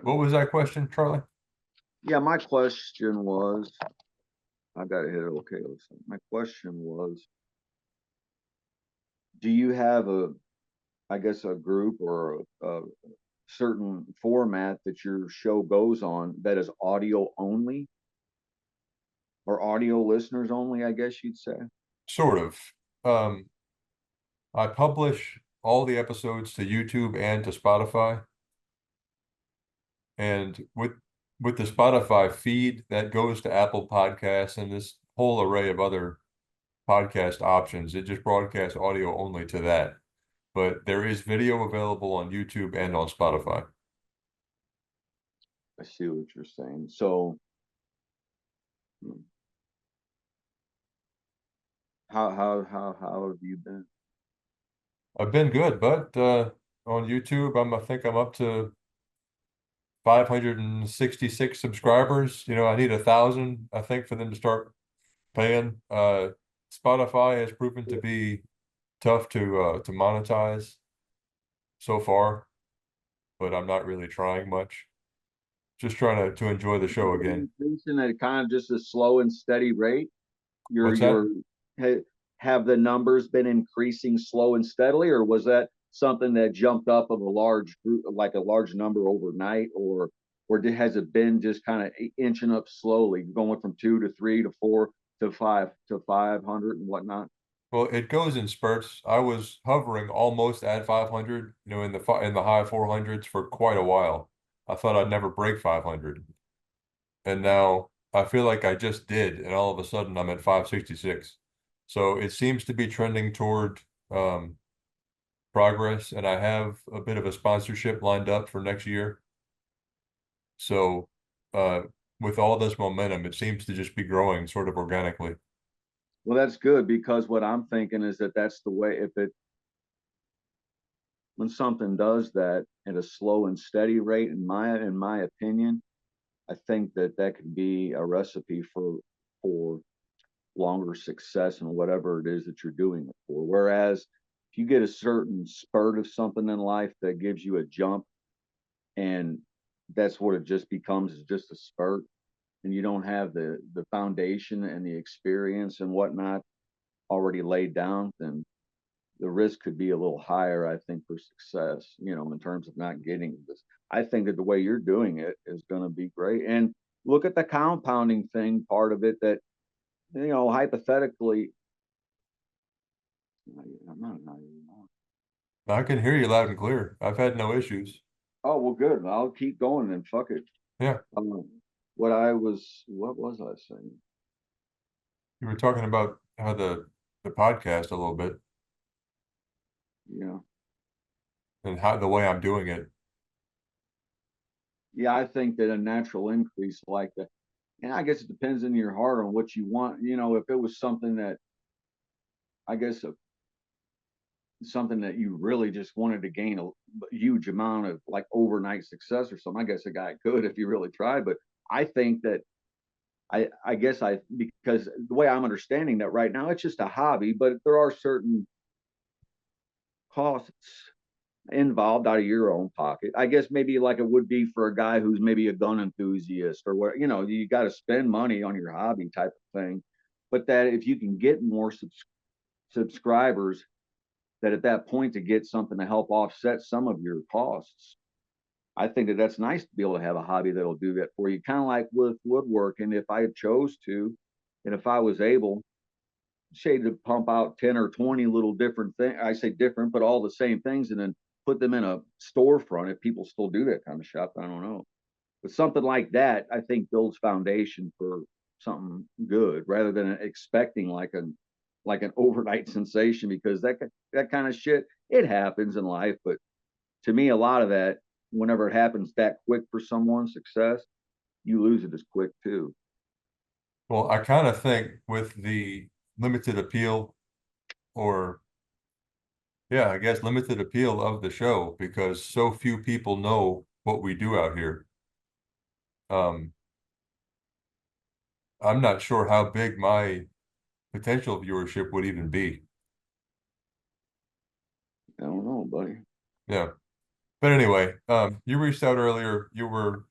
What was that question, Charlie? Yeah, my question was, I got to hit it. Okay, listen. My question was, do you have I guess, a group or a certain format that your show goes on that is audio only or audio listeners only, I guess you'd say? Sort of. Um, I publish all the episodes to YouTube and to Spotify. And with the Spotify feed, that goes to Apple Podcasts and this whole array of other podcast options. It just broadcasts audio only to that. But there is video available on YouTube and on Spotify. I see what you're saying. So, hmm, how have you been? I've been good, but on YouTube, I think I'm up to 566 subscribers. I need 1,000, I think, for them to start paying. Spotify has proven to be tough to monetize so far, but I'm not really trying much. Just trying to enjoy the show again. Increasing at kind of just a slow and steady rate. Your What's that? your have the numbers been increasing slow and steadily, or was that something that jumped up of a large group, like a large number overnight, has it been just kind of inching up slowly, going from 2 to 3 to 4 to 500 and whatnot? Well, it goes in spurts. I was hovering almost at 500, in the high 400s for quite a while. I thought I'd never break 500. And now I feel like I just did, and all of a sudden I'm at 566. So it seems to be trending toward progress, and I have a bit of a sponsorship lined up for next year. So uh, with all this momentum, it seems to just be growing sort of organically. Well, that's good because what I'm thinking is that that's the way. If it When something does that at a slow and steady rate, in my opinion, I think that that could be a recipe for longer success in whatever it is that you're doing it for. Whereas if you get a certain spurt of something in life that gives you a jump, and that's what it just becomes, is just a spurt, and you don't have the foundation and the experience and whatnot already laid down, then the risk could be a little higher, I think, for success, in terms of not getting this. I think that the way you're doing it is going to be great. And look at the compounding thing part of it that, hypothetically, I'm not even on. I can hear you loud and clear. I've had no issues. Oh, well, good. I'll keep going then. Fuck it. Yeah, What was I saying? you were talking about how the podcast a little bit Yeah. and how the way I'm doing it. Yeah, I think that a natural increase like that, and I guess it depends in your heart on what you want. If it was something that, I guess, something that you really just wanted to gain a huge amount of like overnight success or something, I guess a guy could if you really tried. But I think that I guess because the way I'm understanding that right now, it's just a hobby, but there are certain costs involved out of your own pocket. I guess maybe like it would be for a guy who's maybe a gun enthusiast or what, you got to spend money on your hobby type of thing. But that if you can get more subscribers, that at that point to get something to help offset some of your costs. I think that that's nice to be able to have a hobby that'll do that for you. Kind of like with woodworking, if I chose to, and if I was able, say, to pump out 10 or 20 little different things, I say different, but all the same things, and then put them in a storefront. If people still do that kind of shop, I don't know. But something like that, I think, builds foundation for something good rather than expecting like an overnight sensation, because that kind of shit, it happens in life. But to me, a lot of that, whenever it happens that quick for someone's success, you lose it as quick too. Well, I kind of think with the limited appeal, or yeah, I guess limited appeal of the show, because so few people know what we do out here. Um, I'm not sure how big my potential viewership would even be. I don't know, buddy. Yeah. But anyway, you reached out earlier. You were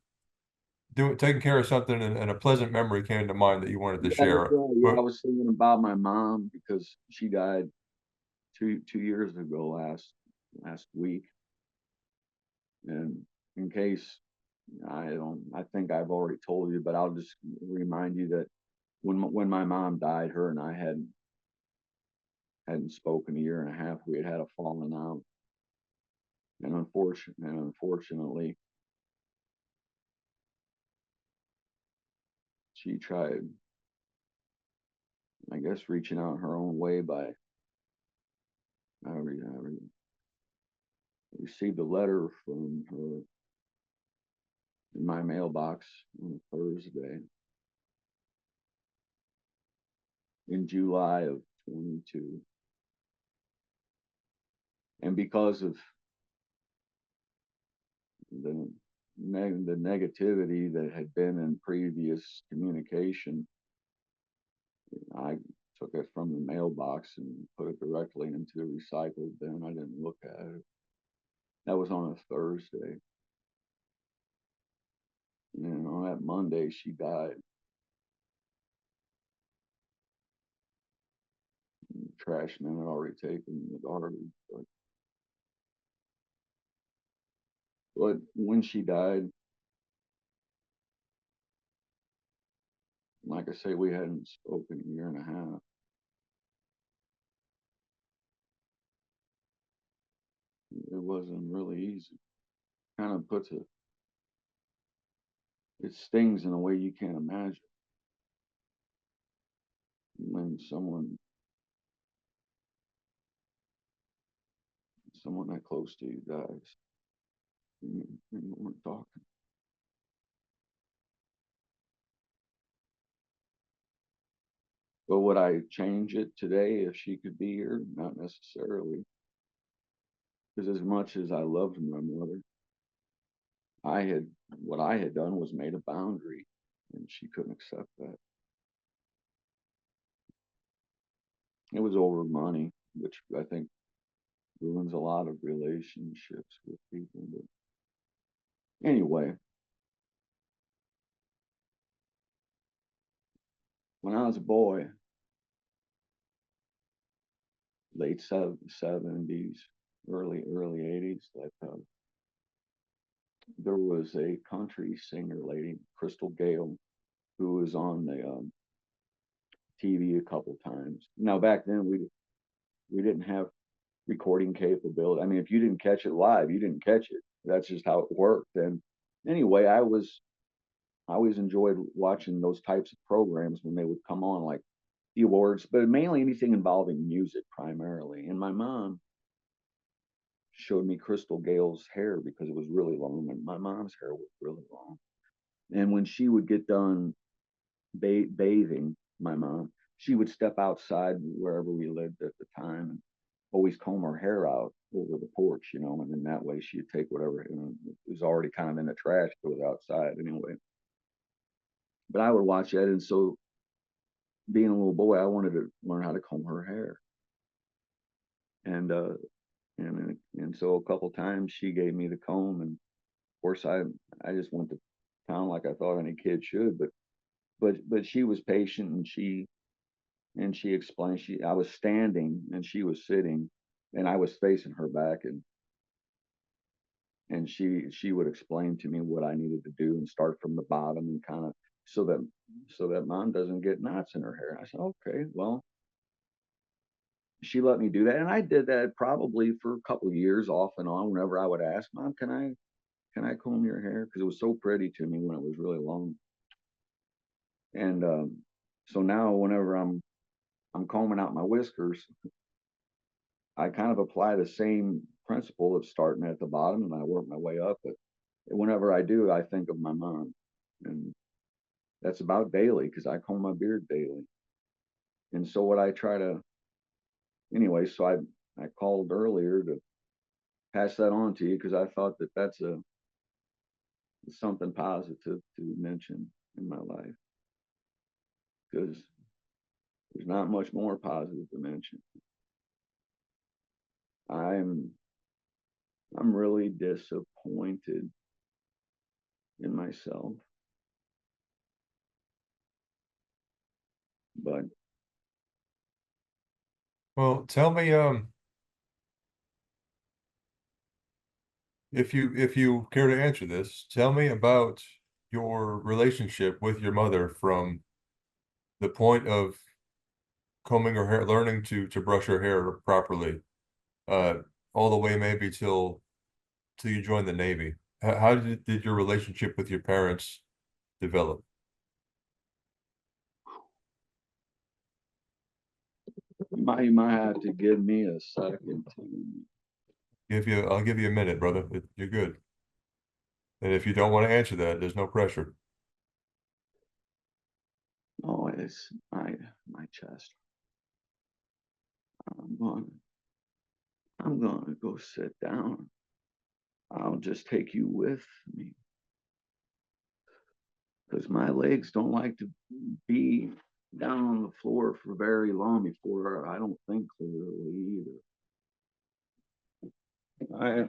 taking care of something, and a pleasant memory came to mind that you wanted to Yeah, that's share. right. Yeah, I But was thinking about my mom because she died two years ago last week. And in case I think I've already told you, but I'll just remind you that when my mom died, her and I hadn't spoken a year and a half. We had a falling out, and unfortunately, she tried, I guess, reaching out her own way by I received a letter from her in my mailbox on a Thursday in July of 22. And because of the the negativity that had been in previous communication, I took it from the mailbox and put it directly into a recycle bin. I didn't look at it. That was on a Thursday. And on that Monday, she died. The trash man had already taken the garbage. But when she died, like I say, we hadn't spoken a year and a half. It wasn't really easy. Kind of it stings in a way you can't imagine when someone that close to you dies and you weren't talking. But would I change it today if she could be here? Not necessarily. Because as much as I loved my mother, what I had done was made a boundary, and she couldn't accept that. It was over money, which I think ruins a lot of relationships with people. But anyway, when I was a boy, late 70s, early 80s, there was a country singer lady, Crystal Gale, who was on the TV a couple times. Now back then we didn't have recording capability. I mean, if you didn't catch it live, you didn't catch it. That's just how it worked. And anyway, I always enjoyed watching those types of programs when they would come on, like the awards, but mainly anything involving music primarily. And my mom showed me Crystal Gale's hair because it was really long, and my mom's hair was really long. And when she would get done bathing, my mom, she would step outside wherever we lived at the time and always comb her hair out over the porch, and then that way she'd take whatever was already kind of in the trash, goes outside anyway. But I would watch that, and so being a little boy, I wanted to learn how to comb her hair, and so a couple times she gave me the comb, and of course I just went to town like I thought any kid should, but she was patient, and she explained, I was standing and she was sitting, and I was facing her back, and she would explain to me what I needed to do and start from the bottom and kind of so that mom doesn't get knots in her hair. I said, okay, well, she let me do that, and I did that probably for a couple of years off and on. Whenever I would ask, Mom, can I comb your hair, because it was so pretty to me when it was really long. And so now whenever I'm combing out my whiskers, I kind of apply the same principle of starting at the bottom and I work my way up. But whenever I do, I think of my mom, and that's about daily because I comb my beard daily. And so what I try to anyway, so I called earlier to pass that on to you because I thought that that's something positive to mention in my life, because there's not much more positive to mention. I'm I'm really disappointed disappointed in myself. But Well, tell me, if you care to answer this, tell me about your relationship with your mother from the point of combing her hair, learning to brush her hair properly, uh, all the way maybe till you joined the Navy. How did your relationship with your parents develop? you might have to give me a second to. I'll give you a minute, brother. You're good. And if you don't want to answer that, there's no pressure. Oh, it's my chest. I'm gonna I'm gonna go sit down. I'll just take you with me because my legs don't like to be down on the floor for very long before I don't think clearly either. I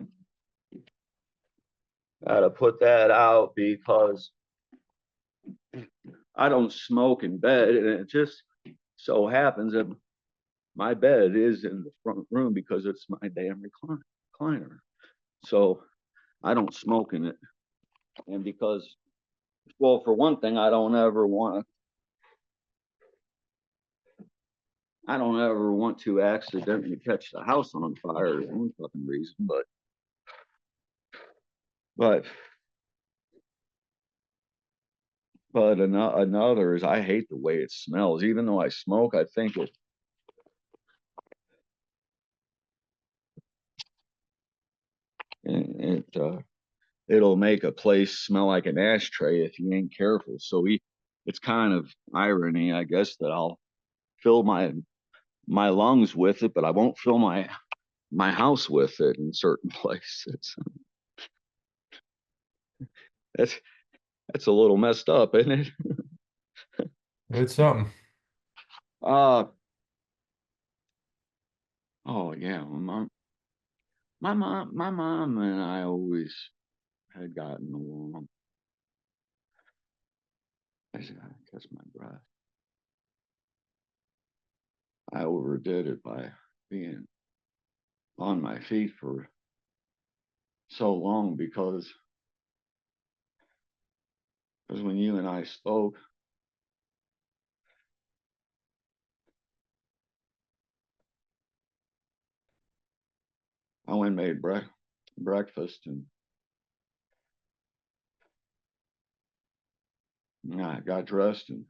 gotta put that out because I don't smoke in bed, and it just so happens that my bed is in the front room because it's my damn recliner. So I don't smoke in it, and because, well, for one thing, I don't ever want to accidentally catch the house on fire for one fucking reason, but another is I hate the way it smells. Even though I smoke, I think it it'll make a place smell like an ashtray if you ain't careful. So it's kind of irony, I guess, that I'll fill my lungs with it, but I won't fill my house with it in certain places. That's that's a little messed up, isn't it? It's something. Uh oh yeah, my mom and I always had gotten along. I catch my breath. I overdid it by being on my feet for so long because when you and I spoke, I went and made breakfast and I got dressed and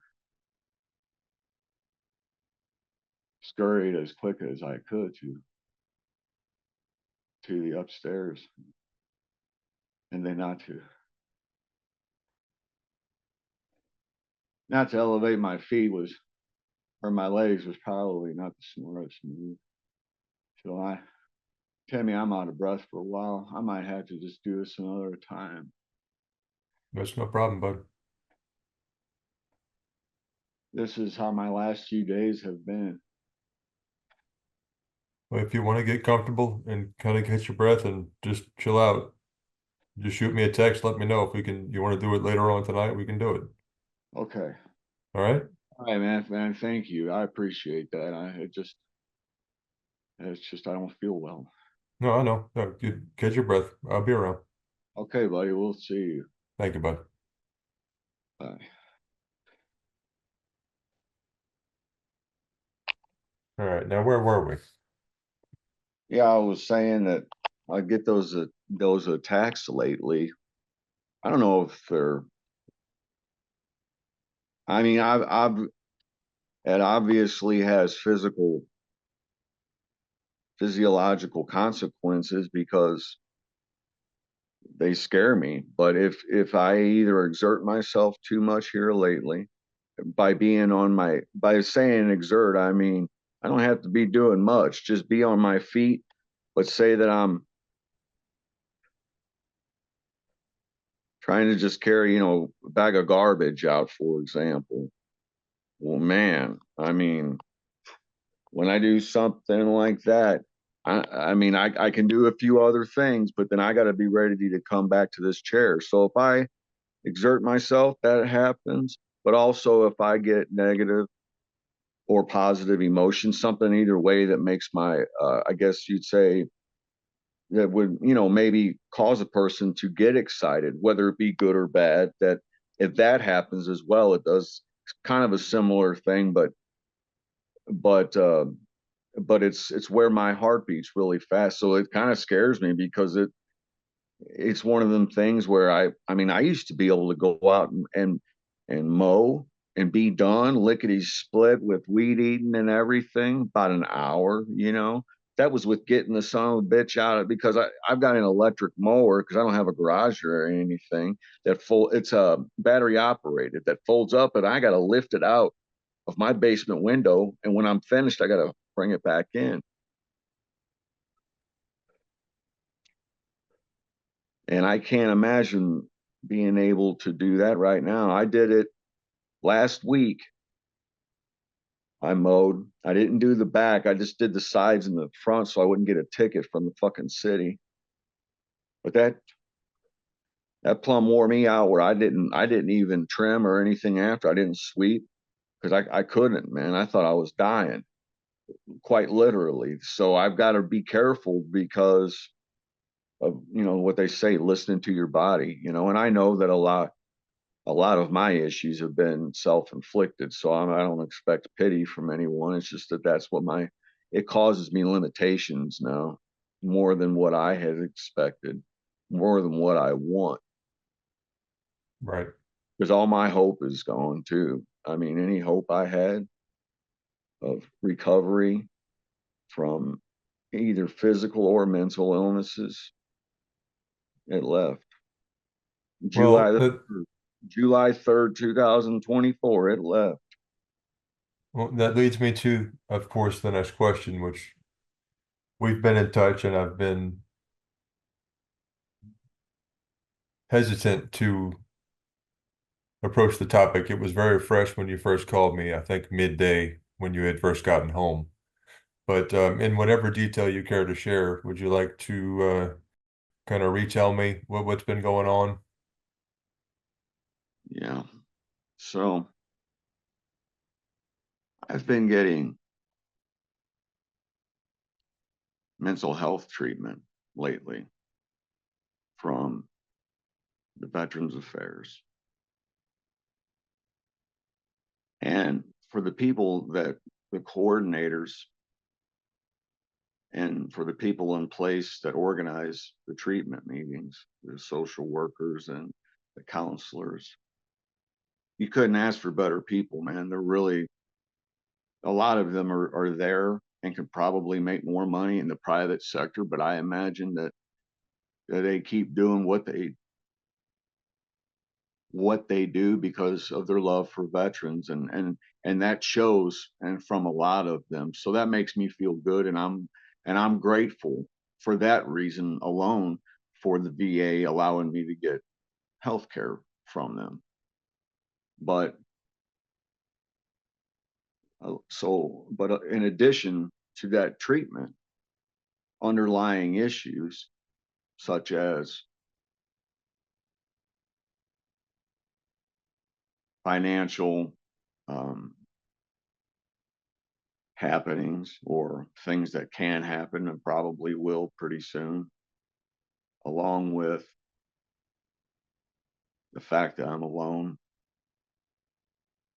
scurried as quick as I could to the upstairs, and then not to elevate my feet was or my legs was probably not the smartest move. So Timmy, I'm out of breath for a while. I might have to just do this another time. That's no problem, bud. This is how my last few days have been. Well, if you want to get comfortable and kind of catch your breath and just chill out, just shoot me a text. Let me know if you want to do it later on tonight. We can do it. Okay. All right. All right, man. Thank you. I appreciate that. It's just I don't feel well. No, I know. No, you catch your breath. I'll be around. Okay, buddy. We'll see you. Thank you, bud. Bye. All right. Now, where were we? Yeah, I was saying that I get those attacks lately. I don't know if they're. I mean, I've it obviously has physiological consequences because they scare me. But if I either exert myself too much here lately, by saying exert, I mean I don't have to be doing much, just be on my feet. But say that I'm trying to just carry, a bag of garbage out, for example. Well, man, I mean, when I do something like that, I mean, I can do a few other things, but then I got to be ready to come back to this chair. So if I exert myself, that happens. But also if I get negative or positive emotions, something either way that makes my, I guess you'd say, that would, maybe cause a person to get excited, whether it be good or bad, that if that happens as well, it does kind of a similar thing, but it's where my heart beats really fast. So it kind of scares me because it's one of them things where I mean, I used to be able to go out and mow and be done lickety split with weed eating and everything about an hour. That was with getting the son of a bitch out of, because I've got an electric mower because I don't have a garage or anything it's a battery operated that folds up, and I got to lift it out of my basement window, and when I'm finished I got to bring it back in. And I can't imagine being able to do that right now. I did it last week. I mowed. I didn't do the back. I just did the sides and the front so I wouldn't get a ticket from the fucking city. But that plumb wore me out, where I didn't even trim or anything after. I didn't sweep because I couldn't, man. I thought I was dying, quite literally. So I've got to be careful because of, what they say, listening to your body, and I know that a lot of my issues have been self-inflicted, so I don't expect pity from anyone. It's just that's what it causes me limitations now, more than what I had expected, more than what I want, Right. because all my hope is gone too. I mean, any hope I had of recovery from either physical or mental illnesses, it left. Well, July the July 3rd, 2024, it left. that leads me to, of course, the next question, which we've been in touch and I've been hesitant to approach the topic. It was very fresh when you first called me, I think midday when you had first gotten home. But in whatever detail you care to share, would you like to kind of retell me what's been going on? Yeah. So I've been getting mental health treatment lately from the Veterans Affairs. And for the people the coordinators and for the people in place that organize the treatment meetings, the social workers and the counselors, you couldn't ask for better people, man. They're really, a lot of them are there and could probably make more money in the private sector, but I imagine that they keep doing what they do because of their love for veterans, and that shows, and from a lot of them. So that makes me feel good, and I'm grateful for that reason alone, for the VA allowing me to get health care from them. But in addition to that treatment, underlying issues such as financial um, happenings, or things that can happen and probably will pretty soon, along with the fact that I'm alone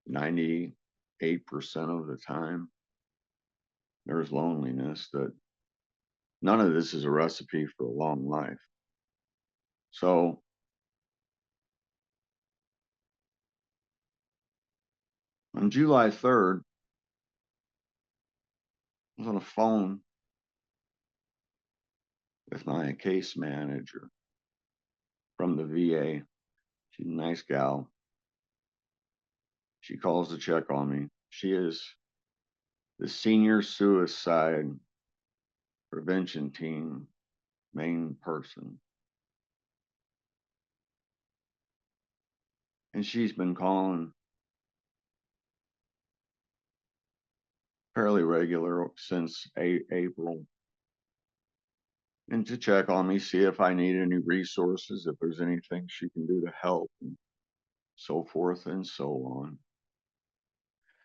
98% of the time. There's loneliness, that none of this is a recipe for a long life. So on July 3rd, I was on the phone with my case manager from the VA. She's a nice gal. She calls to check on me. She is the senior suicide prevention team main person. And she's been calling fairly regular since April. and to check on me, see if I need any resources, if there's anything she can do to help, and so forth and so on.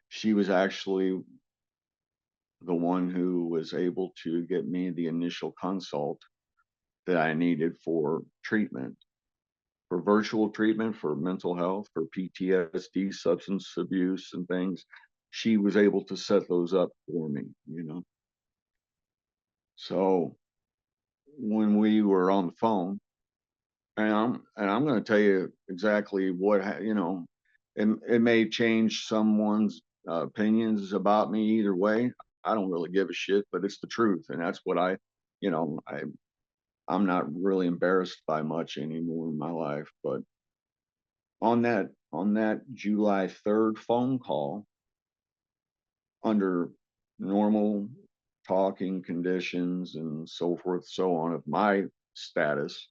She was actually the one who was able to get me the initial consult that I needed for treatment, for virtual treatment, for mental health, for PTSD, substance abuse, and things. She was able to set those up for me, you know. So when we were on the phone, and I'm going to tell you exactly what you know. It may change someone's opinions about me either way. I don't really give a shit, but it's the truth, and that's what you know, I'm not really embarrassed by much anymore in my life. But on that July 3rd phone call, under normal talking conditions and so forth, so on, of my status,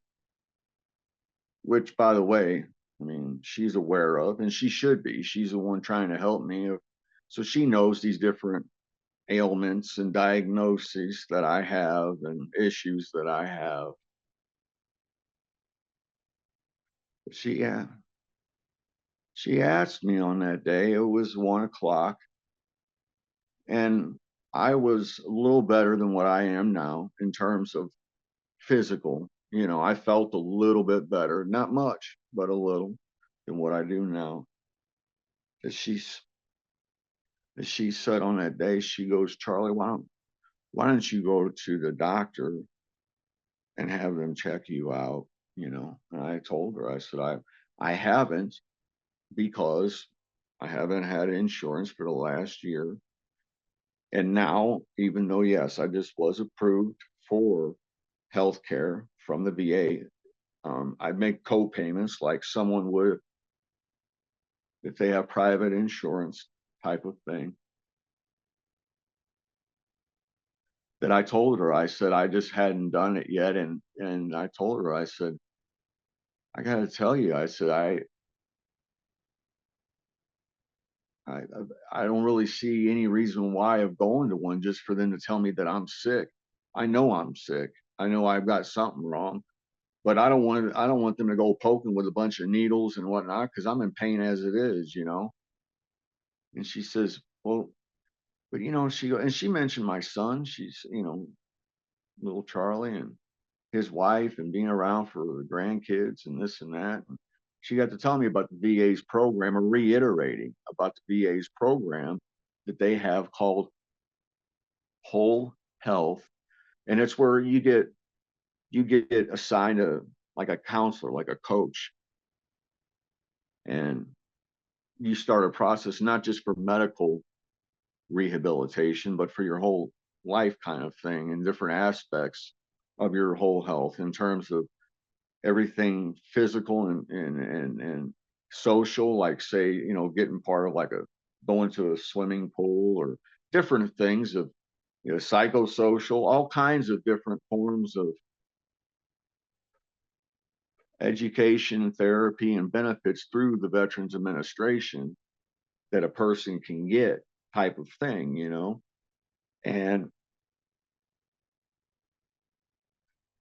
which by the way, I mean, she's aware of, and she should be. She's the one trying to help me. So she knows these different ailments and diagnoses that I have and issues that I have. She she asked me on that day, it was 1 o'clock, and I was a little better than what I am now in terms of physical. You know, I felt a little bit better, not much, but a little than what I do now. As she said on that day, she goes, Charlie, why don't you go to the doctor and have them check you out? You know, and I told her, I said, I haven't, because I haven't had insurance for the last year. And now, even though, yes, I just was approved for health care from the VA, I make co-payments like someone would if they have private insurance type of thing. That I told her, I said, I just hadn't done it yet. And I told her, I said, I got to tell you, I said, I, I don't really see any reason why of going to one just for them to tell me that I'm sick. I know I'm sick. I know I've got something wrong, but I don't want them to go poking with a bunch of needles and whatnot, because I'm in pain as it is, you know. And she says, well, but you know, she mentioned my son. She's, you know, little Charlie and his wife, and being around for the grandkids and this and that. And she got to tell me about the VA's program, or reiterating about the VA's program that they have called Whole Health. And it's where you get assigned a, like a counselor, like a coach, and you start a process not just for medical rehabilitation, but for your whole life kind of thing, and different aspects of your whole health in terms of everything physical and social, like, say, you know, getting part of like a going to a swimming pool, or different things of, you know, psychosocial, all kinds of different forms of education, therapy, and benefits through the Veterans Administration that a person can get, type of thing, you know. And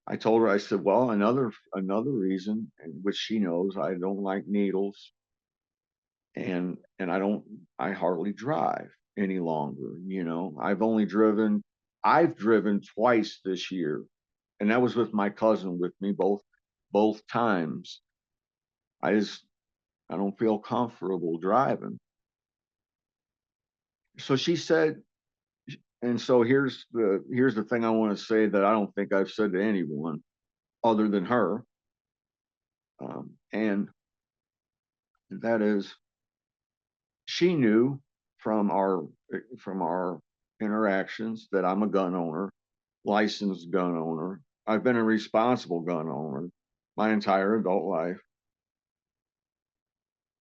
I told her, I said, well, another reason, and which she knows, I don't like needles, and I hardly drive any longer, you know. I've driven twice this year, and that was with my cousin with me, both times. I just I don't feel comfortable driving. So she said, and so here's the thing I want to say that I don't think I've said to anyone other than her, and that is, she knew from our interactions that I'm a gun owner, licensed gun owner. I've been a responsible gun owner my entire adult life.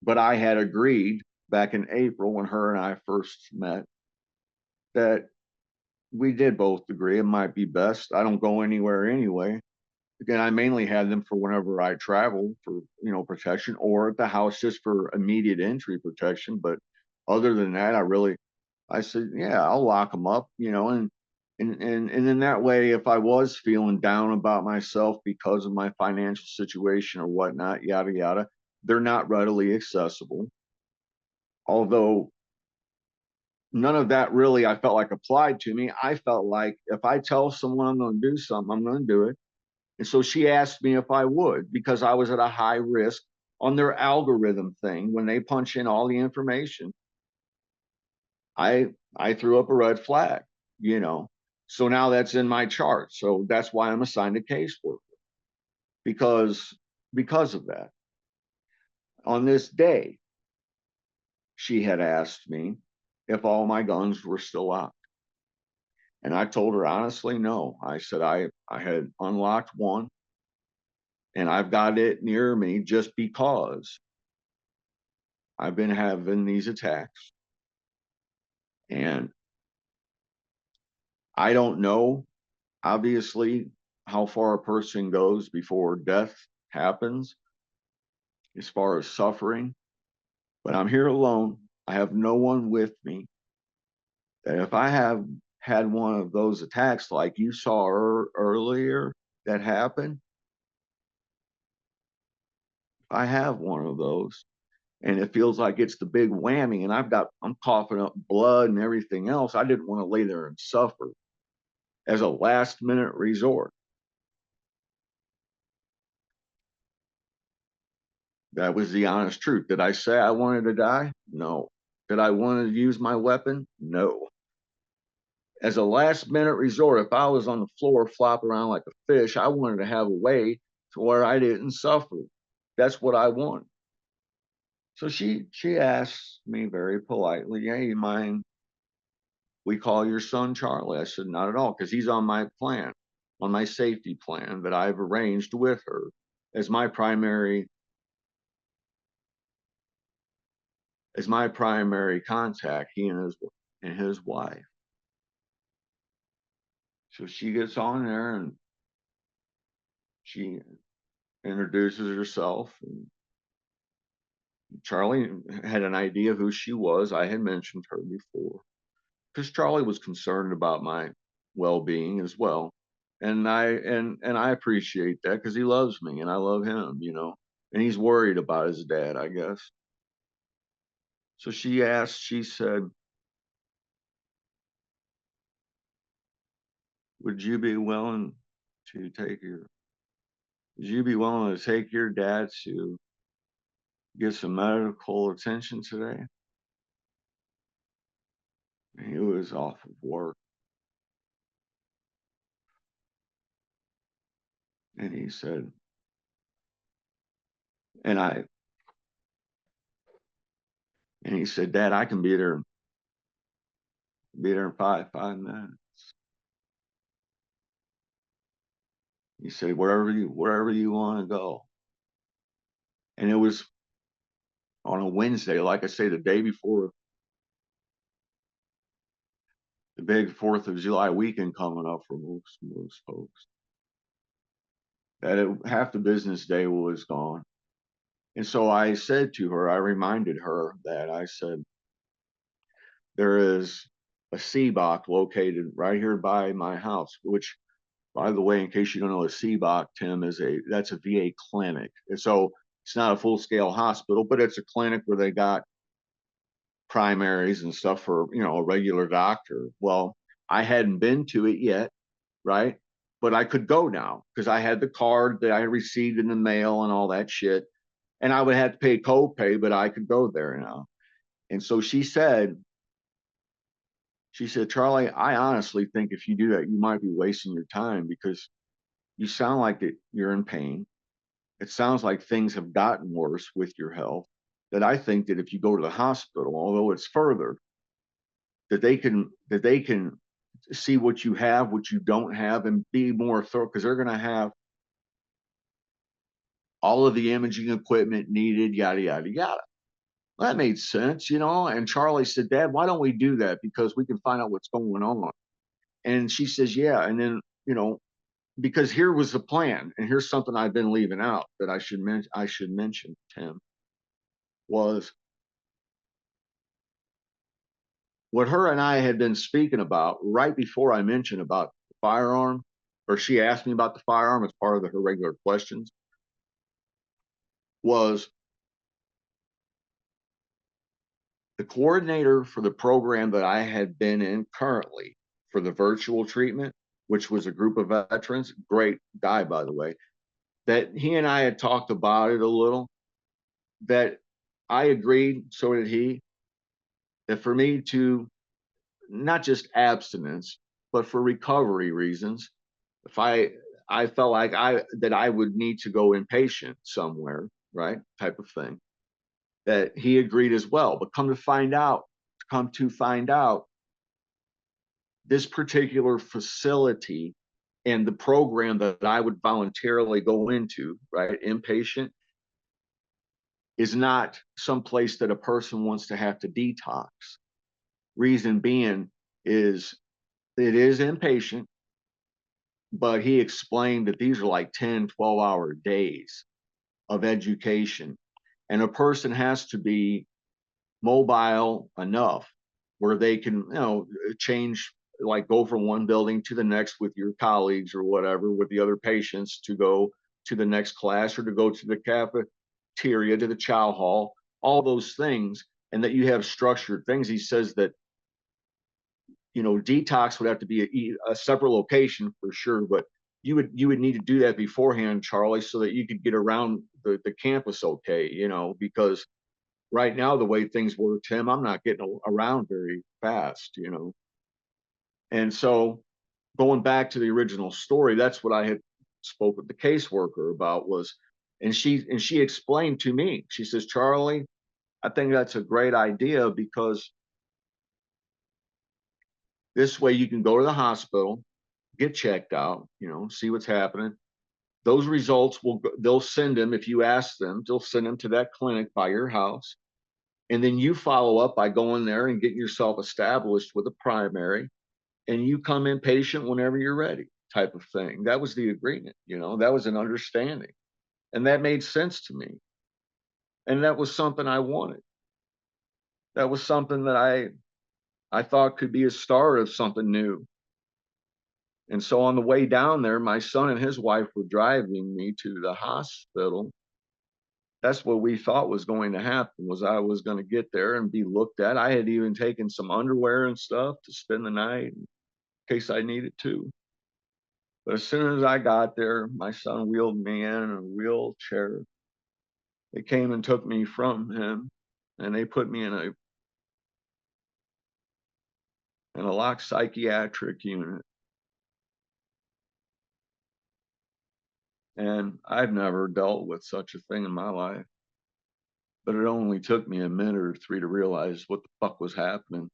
But I had agreed back in April, when her and I first met, that we did both agree it might be best. I don't go anywhere anyway. Again, I mainly had them for whenever I travel for, you know, protection, or at the house just for immediate entry protection. But other than that, I said, yeah, I'll lock them up, you know. And And in that way, if I was feeling down about myself because of my financial situation or whatnot, yada yada, they're not readily accessible. Although none of that really I felt like applied to me. I felt like if I tell someone I'm going to do something, I'm going to do it. And so she asked me if I would, because I was at a high risk on their algorithm thing. When they punch in all the information, I threw up a red flag, you know. So now that's in my chart. So that's why I'm assigned a caseworker, because of that. On this day, she had asked me if all my guns were still locked. And I told her honestly, no. I said I had unlocked one and I've got it near me just because I've been having these attacks. And I don't know, obviously, how far a person goes before death happens as far as suffering, but I'm here alone. I have no one with me. That if I have had one of those attacks like you saw earlier that happened, if I have one of those and it feels like it's the big whammy and I'm coughing up blood and everything else, I didn't want to lay there and suffer as a last minute resort. That was the honest truth. Did I say I wanted to die? No. Did I want to use my weapon? No. As a last minute resort, if I was on the floor flopping around like a fish, I wanted to have a way to where I didn't suffer. That's what I want. So she asked me very politely, "Hey, you mind we call your son Charlie?" I said, "Not at all, because he's on my plan, on my safety plan that I've arranged with her as my primary contact, he and his wife." So she gets on there and she introduces herself. And Charlie had an idea who she was. I had mentioned her before because Charlie was concerned about my well-being as well. And I appreciate that because he loves me and I love him, you know. And he's worried about his dad, I guess. So she said, "Would you be willing to take your would you be willing to take your dad to get some medical attention today?" And he was off of work. And he said, and I and he said, "Dad, I can be there in five minutes." He said, wherever you want to go." And it was on a Wednesday, like I say, the day before the big 4th of July weekend coming up for most folks. Half the business day was gone. And so I said to her, I reminded her that I said, there is a CBOC located right here by my house, which, by the way, in case you don't know, a CBOC, Tim, that's a VA clinic. And so it's not a full-scale hospital, but it's a clinic where they got primaries and stuff for, you know, a regular doctor. Well, I hadn't been to it yet, right? But I could go now because I had the card that I received in the mail and all that shit. And I would have to pay copay, but I could go there now. And so she said, "Charlie, I honestly think if you do that, you might be wasting your time because you sound like you're in pain. It sounds like things have gotten worse with your health. That I think that if you go to the hospital, although it's further, that they can see what you have, what you don't have, and be more thorough because they're going to have all of the imaging equipment needed, yada yada yada." Well, that made sense, you know. And Charlie said, "Dad, why don't we do that? Because we can find out what's going on." And she says, "Yeah." And then, you know, because here was the plan, and here's something I've been leaving out that I should mention, Tim, was what her and I had been speaking about right before I mentioned about the firearm, or she asked me about the firearm as part of her regular questions, was the coordinator for the program that I had been in currently for the virtual treatment, which was a group of veterans, great guy, by the way, that he and I had talked about it a little, that I agreed, so did he, that for me to not just abstinence, but for recovery reasons, if I felt like I would need to go inpatient somewhere, right? Type of thing. That he agreed as well. But come to find out, this particular facility and the program that I would voluntarily go into, right, inpatient, is not some place that a person wants to have to detox. Reason being is it is inpatient, but he explained that these are like 10, 12-hour days of education. And a person has to be mobile enough where they can, change, like go from one building to the next with your colleagues or whatever, with the other patients, to go to the next class or to go to the cafeteria, to the chow hall, all those things, and that you have structured things. He says that, detox would have to be a separate location for sure, but you would need to do that beforehand, Charlie, so that you could get around the campus okay, because right now the way things work, Tim, I'm not getting around very fast. And so going back to the original story, that's what I had spoke with the caseworker about, was, and she explained to me, she says, Charlie, I think that's a great idea, because this way you can go to the hospital, get checked out, see what's happening. Those results they'll send them, if you ask them, they'll send them to that clinic by your house. And then you follow up by going there and getting yourself established with a primary, and you come in patient whenever you're ready, type of thing. That was the agreement, that was an understanding. And that made sense to me. And that was something I wanted. That was something that I thought could be a start of something new. And so on the way down there, my son and his wife were driving me to the hospital. That's what we thought was going to happen, was I was going to get there and be looked at. I had even taken some underwear and stuff to spend the night in case I needed to. But as soon as I got there, my son wheeled me in a wheelchair. They came and took me from him, and they put me in a locked psychiatric unit. And I've never dealt with such a thing in my life. But it only took me a minute or three to realize what the fuck was happening.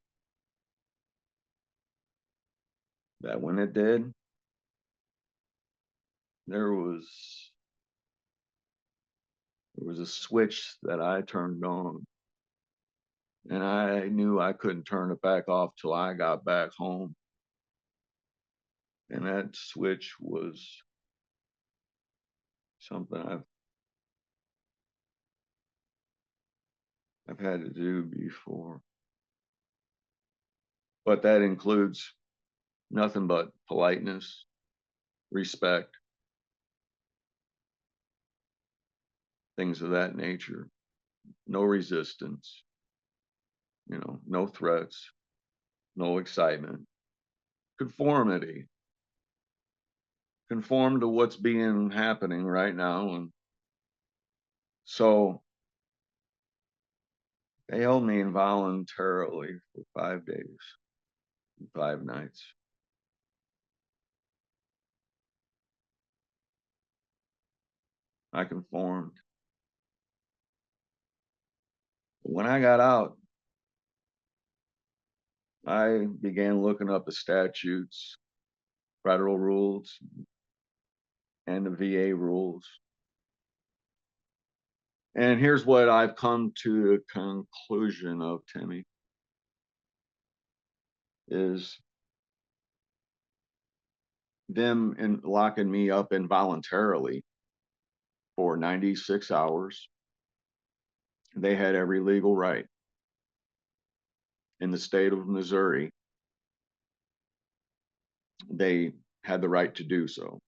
That when it did, there was a switch that I turned on, and I knew I couldn't turn it back off till I got back home. And that switch was something I've had to do before. But that includes nothing but politeness, respect, things of that nature. No resistance, no threats, no excitement. Conformity. Conform to what's being happening right now. And so they held me involuntarily for 5 days, 5 nights. I conformed. When I got out, I began looking up the statutes, federal rules, and the VA rules. And here's what I've come to the conclusion of, Timmy, is them locking me up involuntarily for 96 hours. They had every legal right. in the state of Missouri, they had the right to do so.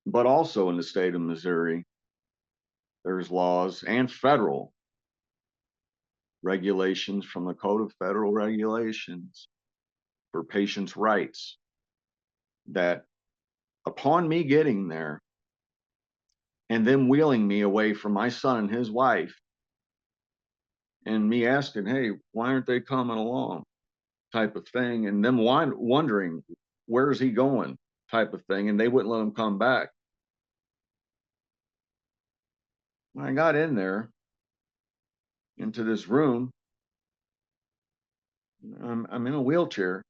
But also in the state of Missouri, there's laws and federal regulations from the Code of Federal Regulations for patients' rights that upon me getting there and them wheeling me away from my son and his wife and me asking, hey, why aren't they coming along, type of thing, and them wondering, where's he going, type of thing, and they wouldn't let him come back. When I got in there into this room, I'm in a wheelchair.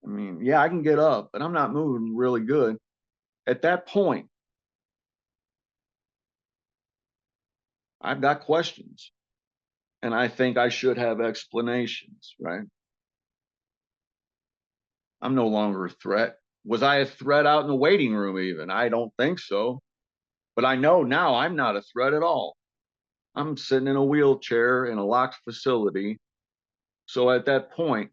I mean, yeah, I can get up, but I'm not moving really good. At that point, I've got questions, and I think I should have explanations, right? I'm no longer a threat. Was I a threat out in the waiting room even? I don't think so. But I know now I'm not a threat at all. I'm sitting in a wheelchair in a locked facility. So at that point,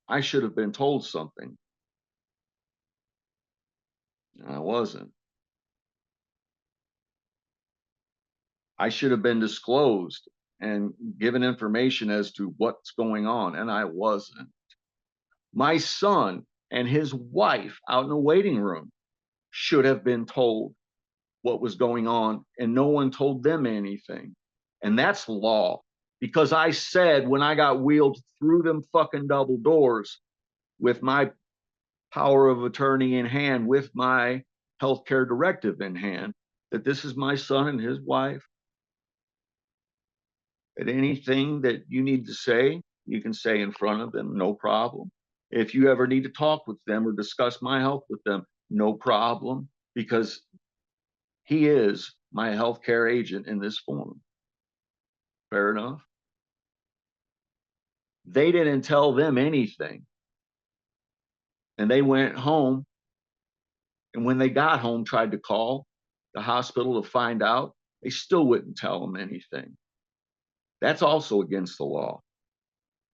I should have been told something. And I wasn't. I should have been disclosed and given information as to what's going on, and I wasn't. My son and his wife out in the waiting room should have been told what was going on, and no one told them anything. And that's law. Because I said when I got wheeled through them fucking double doors with my power of attorney in hand, with my healthcare directive in hand, that this is my son and his wife, that anything that you need to say, you can say in front of them, no problem. If you ever need to talk with them or discuss my health with them, no problem, because he is my healthcare agent in this form. Fair enough. They didn't tell them anything. And they went home. And when they got home, tried to call the hospital to find out, they still wouldn't tell them anything. That's also against the law.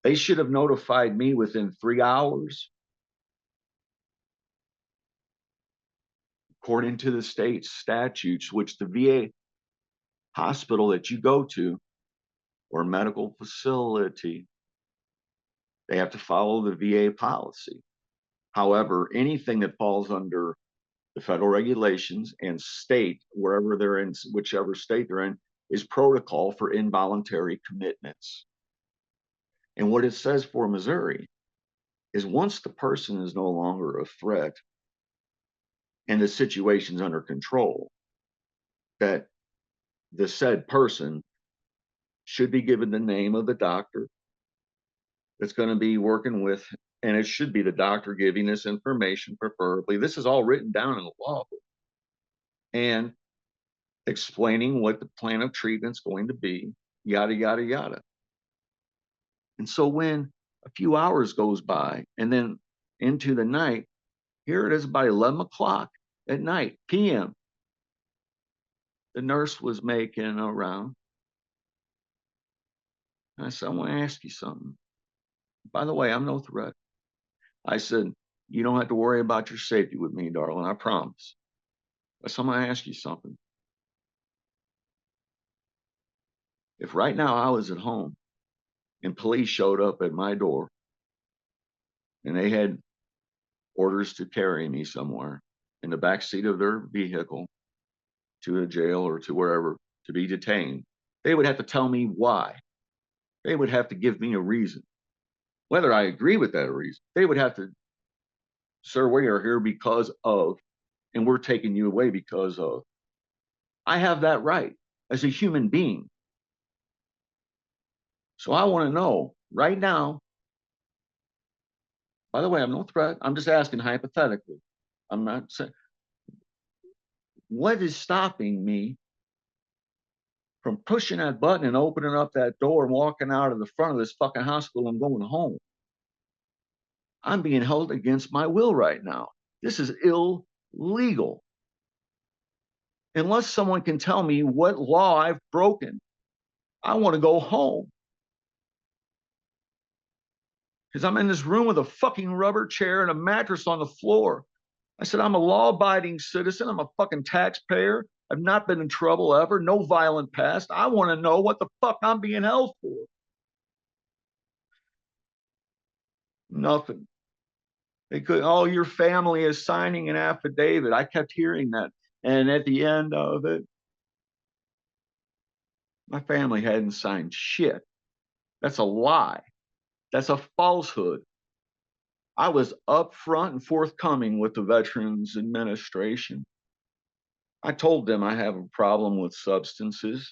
They should have notified me within 3 hours. According to the state statutes, which the VA hospital that you go to or medical facility, they have to follow the VA policy. However, anything that falls under the federal regulations and state, wherever they're in, whichever state they're in, is protocol for involuntary commitments. And what it says for Missouri is once the person is no longer a threat and the situation's under control, that the said person should be given the name of the doctor that's going to be working with, and it should be the doctor giving this information, preferably. This is all written down in the law, and explaining what the plan of treatment's going to be, yada, yada, yada. And so when a few hours goes by and then into the night, here it is about 11 o'clock at night, PM. The nurse was making a round. And I said, I want to ask you something. By the way, I'm no threat. I said, you don't have to worry about your safety with me, darling, I promise. I said, I'm going to ask you something. If right now I was at home and police showed up at my door and they had orders to carry me somewhere in the back seat of their vehicle to a jail or to wherever to be detained, they would have to tell me why. They would have to give me a reason. Whether I agree with that reason, they would have to, sir, we are here because of, and we're taking you away because of. I have that right as a human being. So I want to know right now, by the way, I'm no threat. I'm just asking hypothetically. I'm not saying, what is stopping me from pushing that button and opening up that door and walking out of the front of this fucking hospital and going home? I'm being held against my will right now. This is illegal. Unless someone can tell me what law I've broken I want to go home because I'm in this room with a fucking rubber chair and a mattress on the floor. I said, I'm a law abiding citizen. I'm a fucking taxpayer. I've not been in trouble ever. No violent past. I want to know what the fuck I'm being held for. Nothing. They could, oh, your family is signing an affidavit. I kept hearing that. And at the end of it, my family hadn't signed shit. That's a lie. That's a falsehood. I was upfront and forthcoming with the Veterans Administration. I told them I have a problem with substances,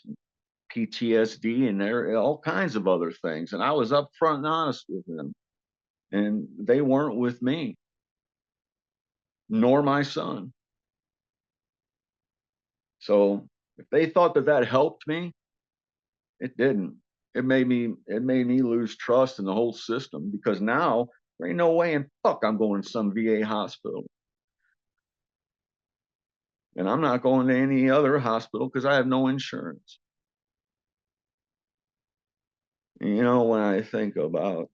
PTSD, and there all kinds of other things. And I was upfront and honest with them. And they weren't with me, nor my son. So if they thought that that helped me, it didn't. It made me lose trust in the whole system because now there ain't no way in fuck I'm going to some VA hospital. And I'm not going to any other hospital because I have no insurance. And, you know, when I think about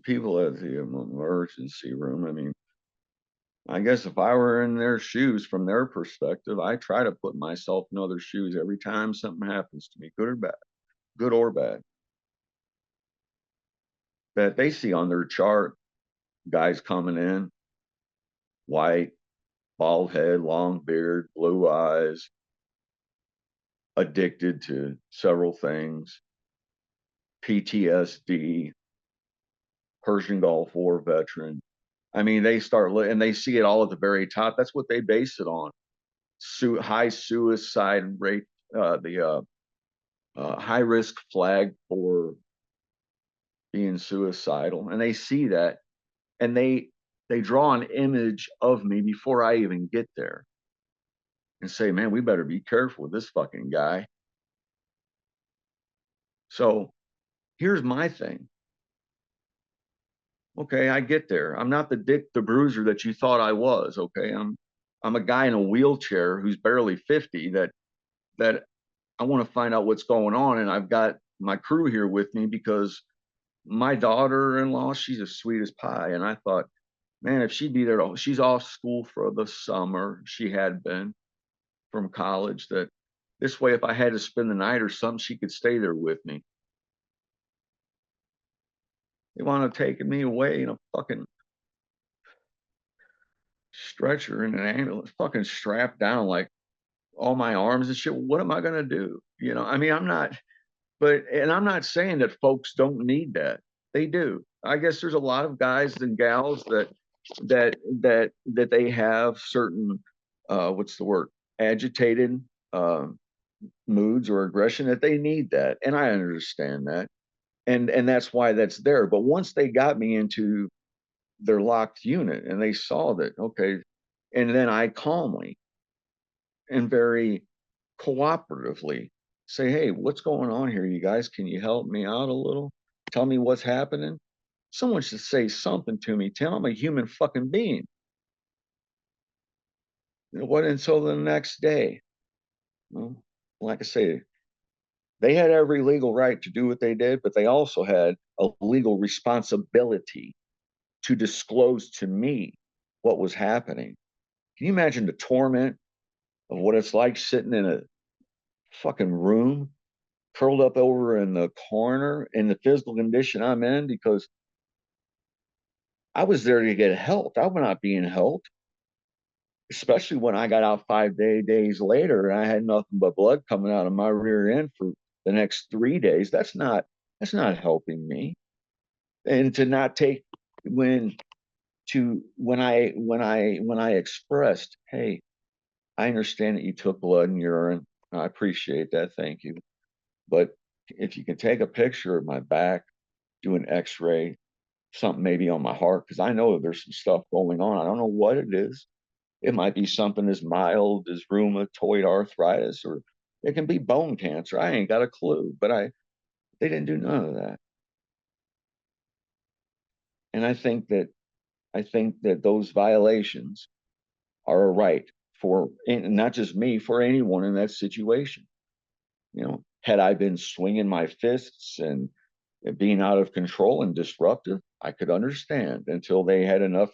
people at the emergency room, I mean, I guess if I were in their shoes from their perspective, I try to put myself in other shoes every time something happens to me, good or bad, good or bad. That they see on their chart, guys coming in, white, bald head, long beard, blue eyes, addicted to several things, PTSD, Persian Gulf War veteran. I mean, they start and they see it all at the very top. That's what they base it on. High suicide rate, the high risk flag for being suicidal, and they see that, and they draw an image of me before I even get there, and say, "Man, we better be careful with this fucking guy." So here's my thing. Okay, I get there. I'm not the Dick the Bruiser that you thought I was. Okay, I'm a guy in a wheelchair who's barely 50 that I want to find out what's going on, and I've got my crew here with me because my daughter-in-law, she's as sweet as pie, and I thought, man, if she'd be there, she's off school for the summer. She had been from college. That this way, if I had to spend the night or something, she could stay there with me. They want to take me away in a fucking stretcher in an ambulance, fucking strapped down like all my arms and shit. What am I gonna do? You know, I mean, I'm not, but and I'm not saying that folks don't need that. They do. I guess there's a lot of guys and gals that they have certain what's the word, agitated uh, moods or aggression that they need that, and I understand that, and that's why that's there. But once they got me into their locked unit and they saw that, okay, and then I calmly and very cooperatively say, hey, what's going on here, you guys? Can you help me out a little? Tell me what's happening. Someone should say something to me. Tell I'm a human fucking being. It wasn't until the next day. Well, like I say, they had every legal right to do what they did, but they also had a legal responsibility to disclose to me what was happening. Can you imagine the torment of what it's like sitting in a fucking room, curled up over in the corner in the physical condition I'm in? Because I was there to get help. I was not being helped, especially when I got out days later and I had nothing but blood coming out of my rear end for the next 3 days. That's not helping me. And to not take when when I expressed, hey, I understand that you took blood and urine. I appreciate that. Thank you. But if you can take a picture of my back, do an x-ray, something maybe on my heart, because I know there's some stuff going on. I don't know what it is. It might be something as mild as rheumatoid arthritis, or it can be bone cancer. I ain't got a clue, but they didn't do none of that. And I think that those violations are a right for, and not just me, for anyone in that situation. Had I been swinging my fists and being out of control and disruptive, I could understand until they had enough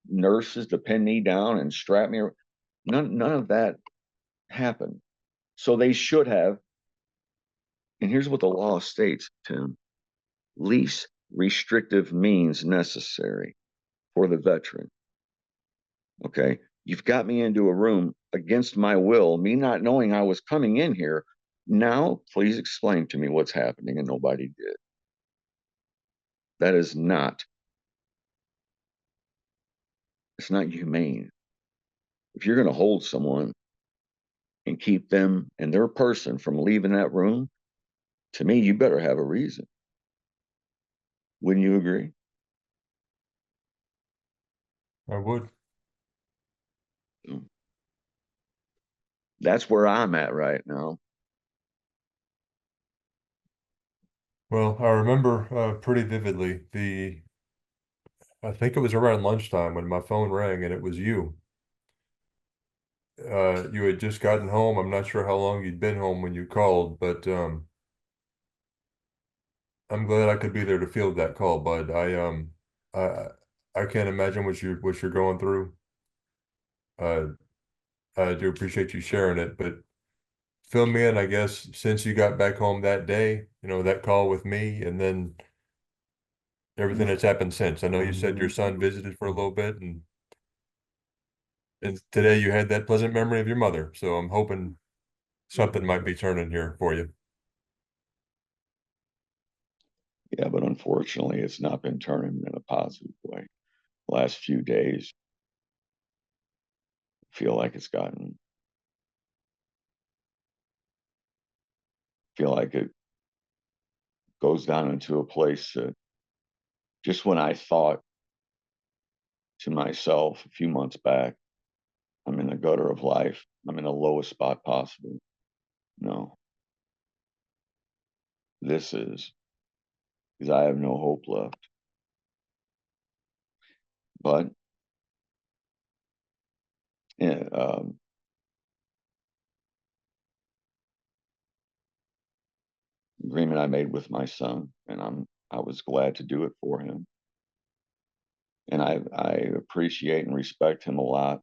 nurses to pin me down and strap me. None of that happened. So they should have. And here's what the law states, Tim: least restrictive means necessary for the veteran. Okay. You've got me into a room against my will, me not knowing I was coming in here. Now, please explain to me what's happening. And nobody did. That is not, it's not humane. If you're going to hold someone and keep them and their person from leaving that room, to me, you better have a reason. Wouldn't you agree? I would. That's where I'm at right now. Well, I remember pretty vividly I think it was around lunchtime when my phone rang and it was you. You had just gotten home. I'm not sure how long you'd been home when you called, but I'm glad I could be there to field that call, bud. I I can't imagine what you're going through. Uh, I do appreciate you sharing it, but fill me in, I guess, since you got back home that day, that call with me, and then everything that's happened since. I know you said your son visited for a little bit, and today you had that pleasant memory of your mother. So I'm hoping something might be turning here for you. Yeah, but unfortunately, it's not been turning in a positive way. Last few days, I feel like it goes down into a place that just when I thought to myself a few months back, I'm in the gutter of life, I'm in the lowest spot possible. No, this is because I have no hope left. But yeah, agreement I made with my son, and I was glad to do it for him. And I appreciate and respect him a lot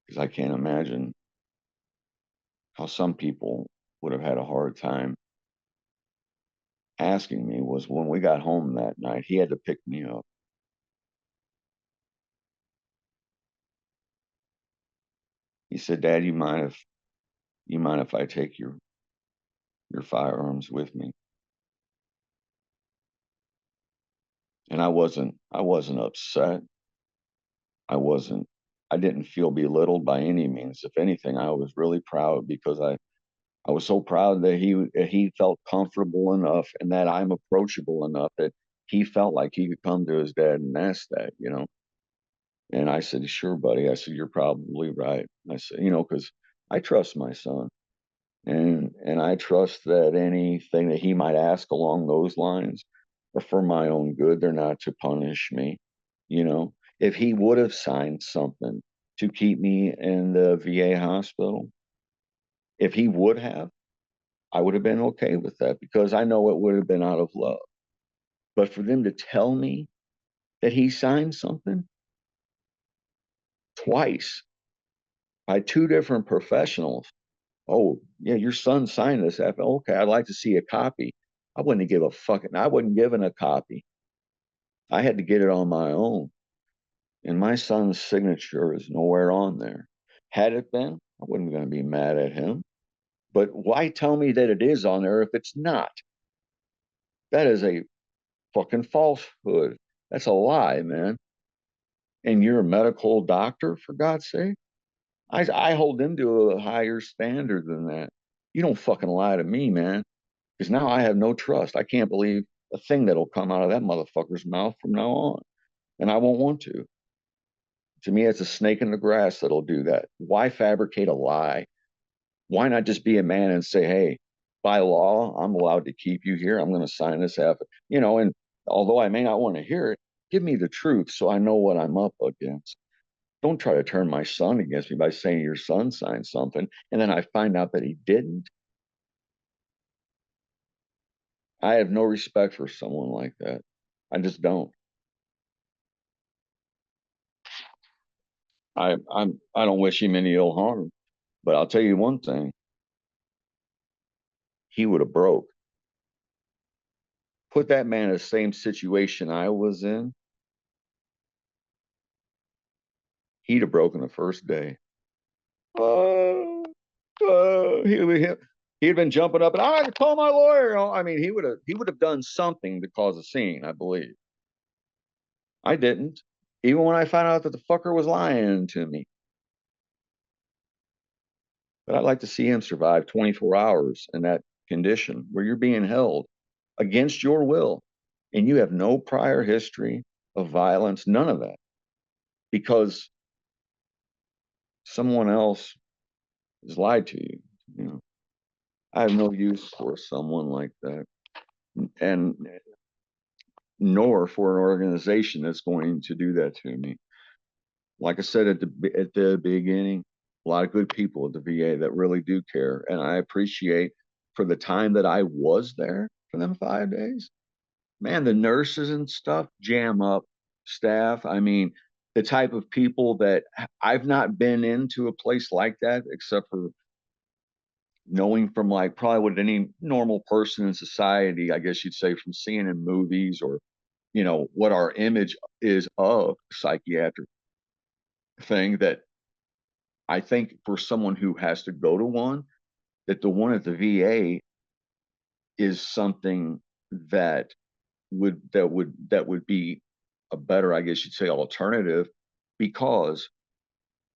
because I can't imagine how some people would have had a hard time asking me. Was when we got home that night, he had to pick me up. He said, "Dad, you mind if I take your firearms with me?" And I wasn't upset. I wasn't I didn't feel belittled by any means. If anything, I was really proud because I was so proud that he felt comfortable enough and that I'm approachable enough that he felt like he could come to his dad and ask that. And I said, "Sure, buddy." I said, "You're probably right." I said, because I trust my son, and I trust that anything that he might ask along those lines are for my own good. They're not to punish me. If he would have signed something to keep me in the VA hospital, if he would have, I would have been okay with that because I know it would have been out of love. But for them to tell me that he signed something twice by two different professionals. "Oh, yeah, your son signed this." Okay, I'd like to see a copy. I wasn't given a copy. I had to get it on my own. And my son's signature is nowhere on there. Had it been, I wasn't going to be mad at him. But why tell me that it is on there if it's not? That is a fucking falsehood. That's a lie, man. And you're a medical doctor, for God's sake. I hold them to a higher standard than that. You don't fucking lie to me, man. Because now I have no trust. I can't believe a thing that'll come out of that motherfucker's mouth from now on. And I won't want to. To me, it's a snake in the grass that'll do that. Why fabricate a lie? Why not just be a man and say, "Hey, by law, I'm allowed to keep you here. I'm going to sign this and although I may not want to hear it, give me the truth so I know what I'm up against." Don't try to turn my son against me by saying your son signed something. And then I find out that he didn't. I have no respect for someone like that. I just don't. I don't wish him any ill harm, but I'll tell you one thing: he would have broke. Put that man in the same situation I was in, he'd have broken the first day. Uh, he'd been jumping up and I could call my lawyer. I mean, he would have done something to cause a scene, I believe. I didn't. Even when I found out that the fucker was lying to me. But I'd like to see him survive 24 hours in that condition where you're being held against your will and you have no prior history of violence, none of that, because someone else has lied to you. You know, I have no use for someone like that, and nor for an organization that's going to do that to me. Like I said at the beginning, a lot of good people at the VA that really do care, and I appreciate for the time that I was there for them 5 days. Man, the nurses and stuff jam up staff. I mean, the type of people that I've not been into a place like that except for knowing from like probably what any normal person in society, I guess you'd say, from seeing in movies or what our image is of psychiatric thing, that I think for someone who has to go to one, that the one at the VA is something that would be a better, I guess you'd say, alternative, because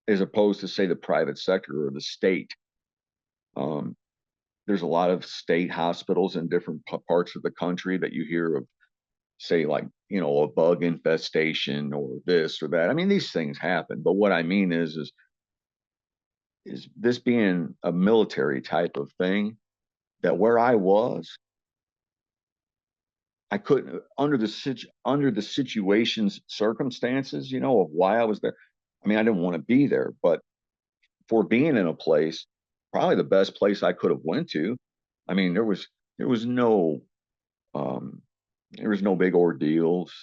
as opposed to say the private sector or the state, um, there's a lot of state hospitals in different parts of the country that you hear of, say, like, a bug infestation or this or that. I mean, these things happen, but what I mean is this being a military type of thing, that where I was, I couldn't, under the situations, circumstances, of why I was there. I mean, I didn't want to be there, but for being in a place, probably the best place I could have went to. I mean, there was no um, there was no big ordeals.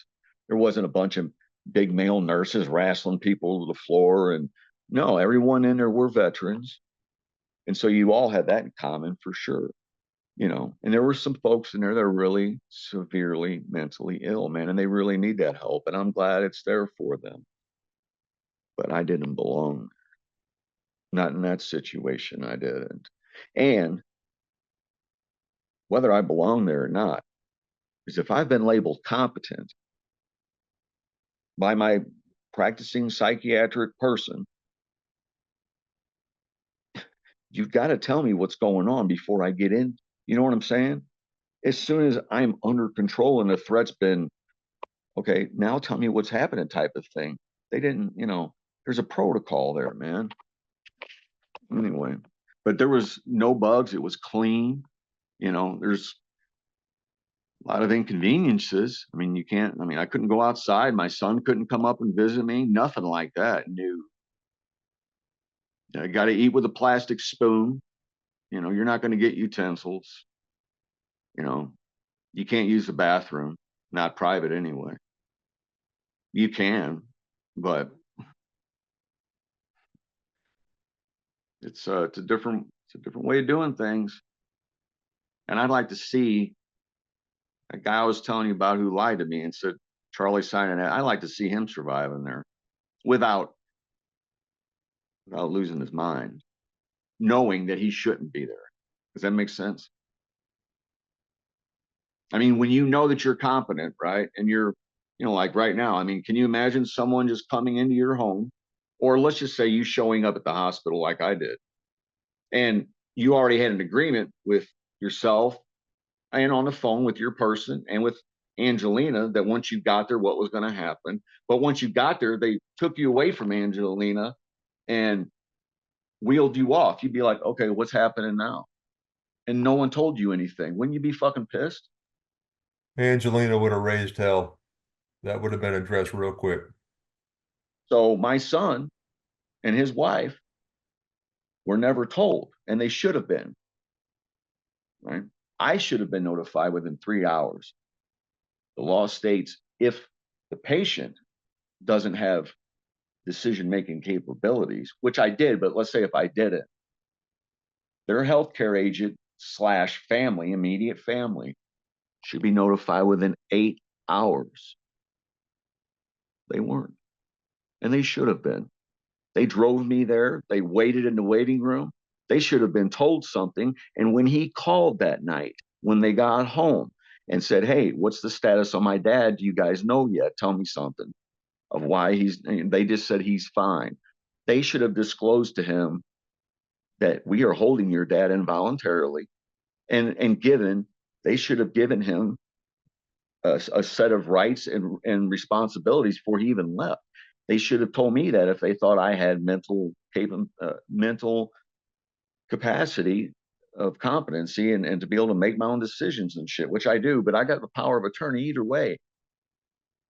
There wasn't a bunch of big male nurses wrestling people to the floor, and no, everyone in there were veterans, and so you all had that in common for sure. And there were some folks in there that are really severely mentally ill, man, and they really need that help, and I'm glad it's there for them. But I didn't belong, not in that situation. I didn't. And whether I belong there or not, is if I've been labeled competent by my practicing psychiatric person, you've got to tell me what's going on before I get in. You know what I'm saying? As soon as I'm under control and the threat's been, okay, now tell me what's happening type of thing. They didn't, there's a protocol there, man. Anyway, but there was no bugs. It was clean. There's a lot of inconveniences. I mean, I couldn't go outside. My son couldn't come up and visit me. Nothing like that. New. I got to eat with a plastic spoon. You're not going to get utensils. You know, you can't use the bathroom, not private anyway. You can, but it's a different way of doing things. And I'd like to see that guy I was telling you about who lied to me and said Charlie signing it. I'd like to see him survive in there without losing his mind, knowing that he shouldn't be there. Does that make sense? I mean, when you know that you're competent, right? And you're, like right now, I mean, can you imagine someone just coming into your home, or let's just say you showing up at the hospital like I did, and you already had an agreement with yourself and on the phone with your person and with Angelina that once you got there, what was going to happen. But once you got there, they took you away from Angelina and wheeled you off. You'd be like, okay, what's happening now? And no one told you anything. Wouldn't you be fucking pissed? Angelina would have raised hell. That would have been addressed real quick. So my son and his wife were never told, and they should have been, right? I should have been notified within 3 hours. The law states if the patient doesn't have decision-making capabilities, which I did, but let's say if I didn't, their healthcare agent slash family, immediate family, should be notified within 8 hours. They weren't, and they should have been. They drove me there. They waited in the waiting room. They should have been told something. And when he called that night, when they got home and said, "Hey, what's the status on my dad? Do you guys know yet? Tell me something of why he's," they just said he's fine. They should have disclosed to him that we are holding your dad involuntarily, and they should have given him a set of rights and responsibilities before he even left. They should have told me that if they thought I had mental capacity of competency and to be able to make my own decisions and shit, which I do, but I got the power of attorney either way.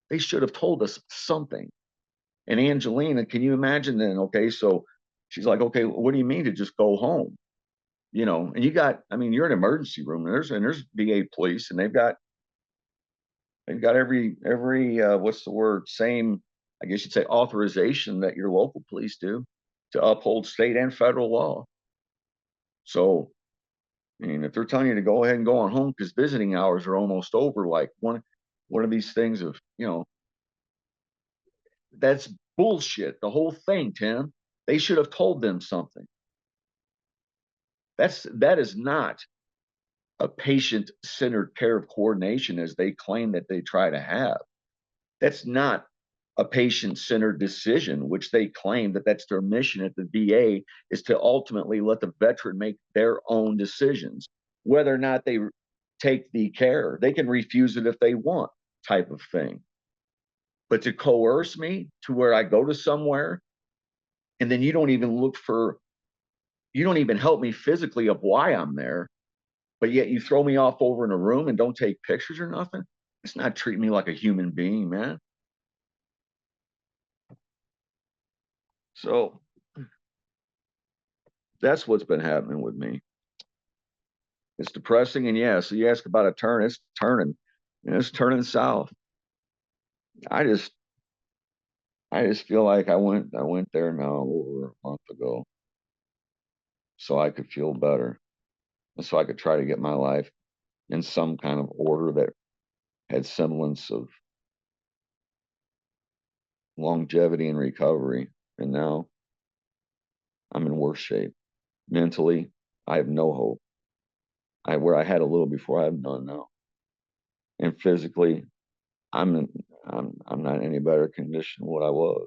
They should have told us something. And Angelina, can you imagine then? Okay, so she's like, okay, what do you mean to just go home? You know, and I mean, you're in an emergency room, and there's VA police, and they've got every what's the word, same, I guess you'd say, authorization that your local police do to uphold state and federal law. So I mean, if they're telling you to go ahead and go on home because visiting hours are almost over, like one of these things of, that's bullshit. The whole thing, Tim. They should have told them something. That is not a patient-centered care of coordination as they claim that they try to have. That's not a patient-centered decision, which they claim that that's their mission at the VA, is to ultimately let the veteran make their own decisions, whether or not they take the care. They can refuse it if they want, type of thing. But to coerce me to where I go to somewhere and then you don't even help me physically of why I'm there, but yet you throw me off over in a room and don't take pictures or nothing. It's not treating me like a human being, man. So that's what's been happening with me. It's depressing, and yeah. So you ask about a turn, it's turning, it's turning south. I just, I just feel like I went there now over a month ago, so I could feel better, and so I could try to get my life in some kind of order that had semblance of longevity and recovery. And now I'm in worse shape mentally. I have no hope. Where I had a little before, I have none now, and physically, I'm in, I'm not in any better condition than what I was.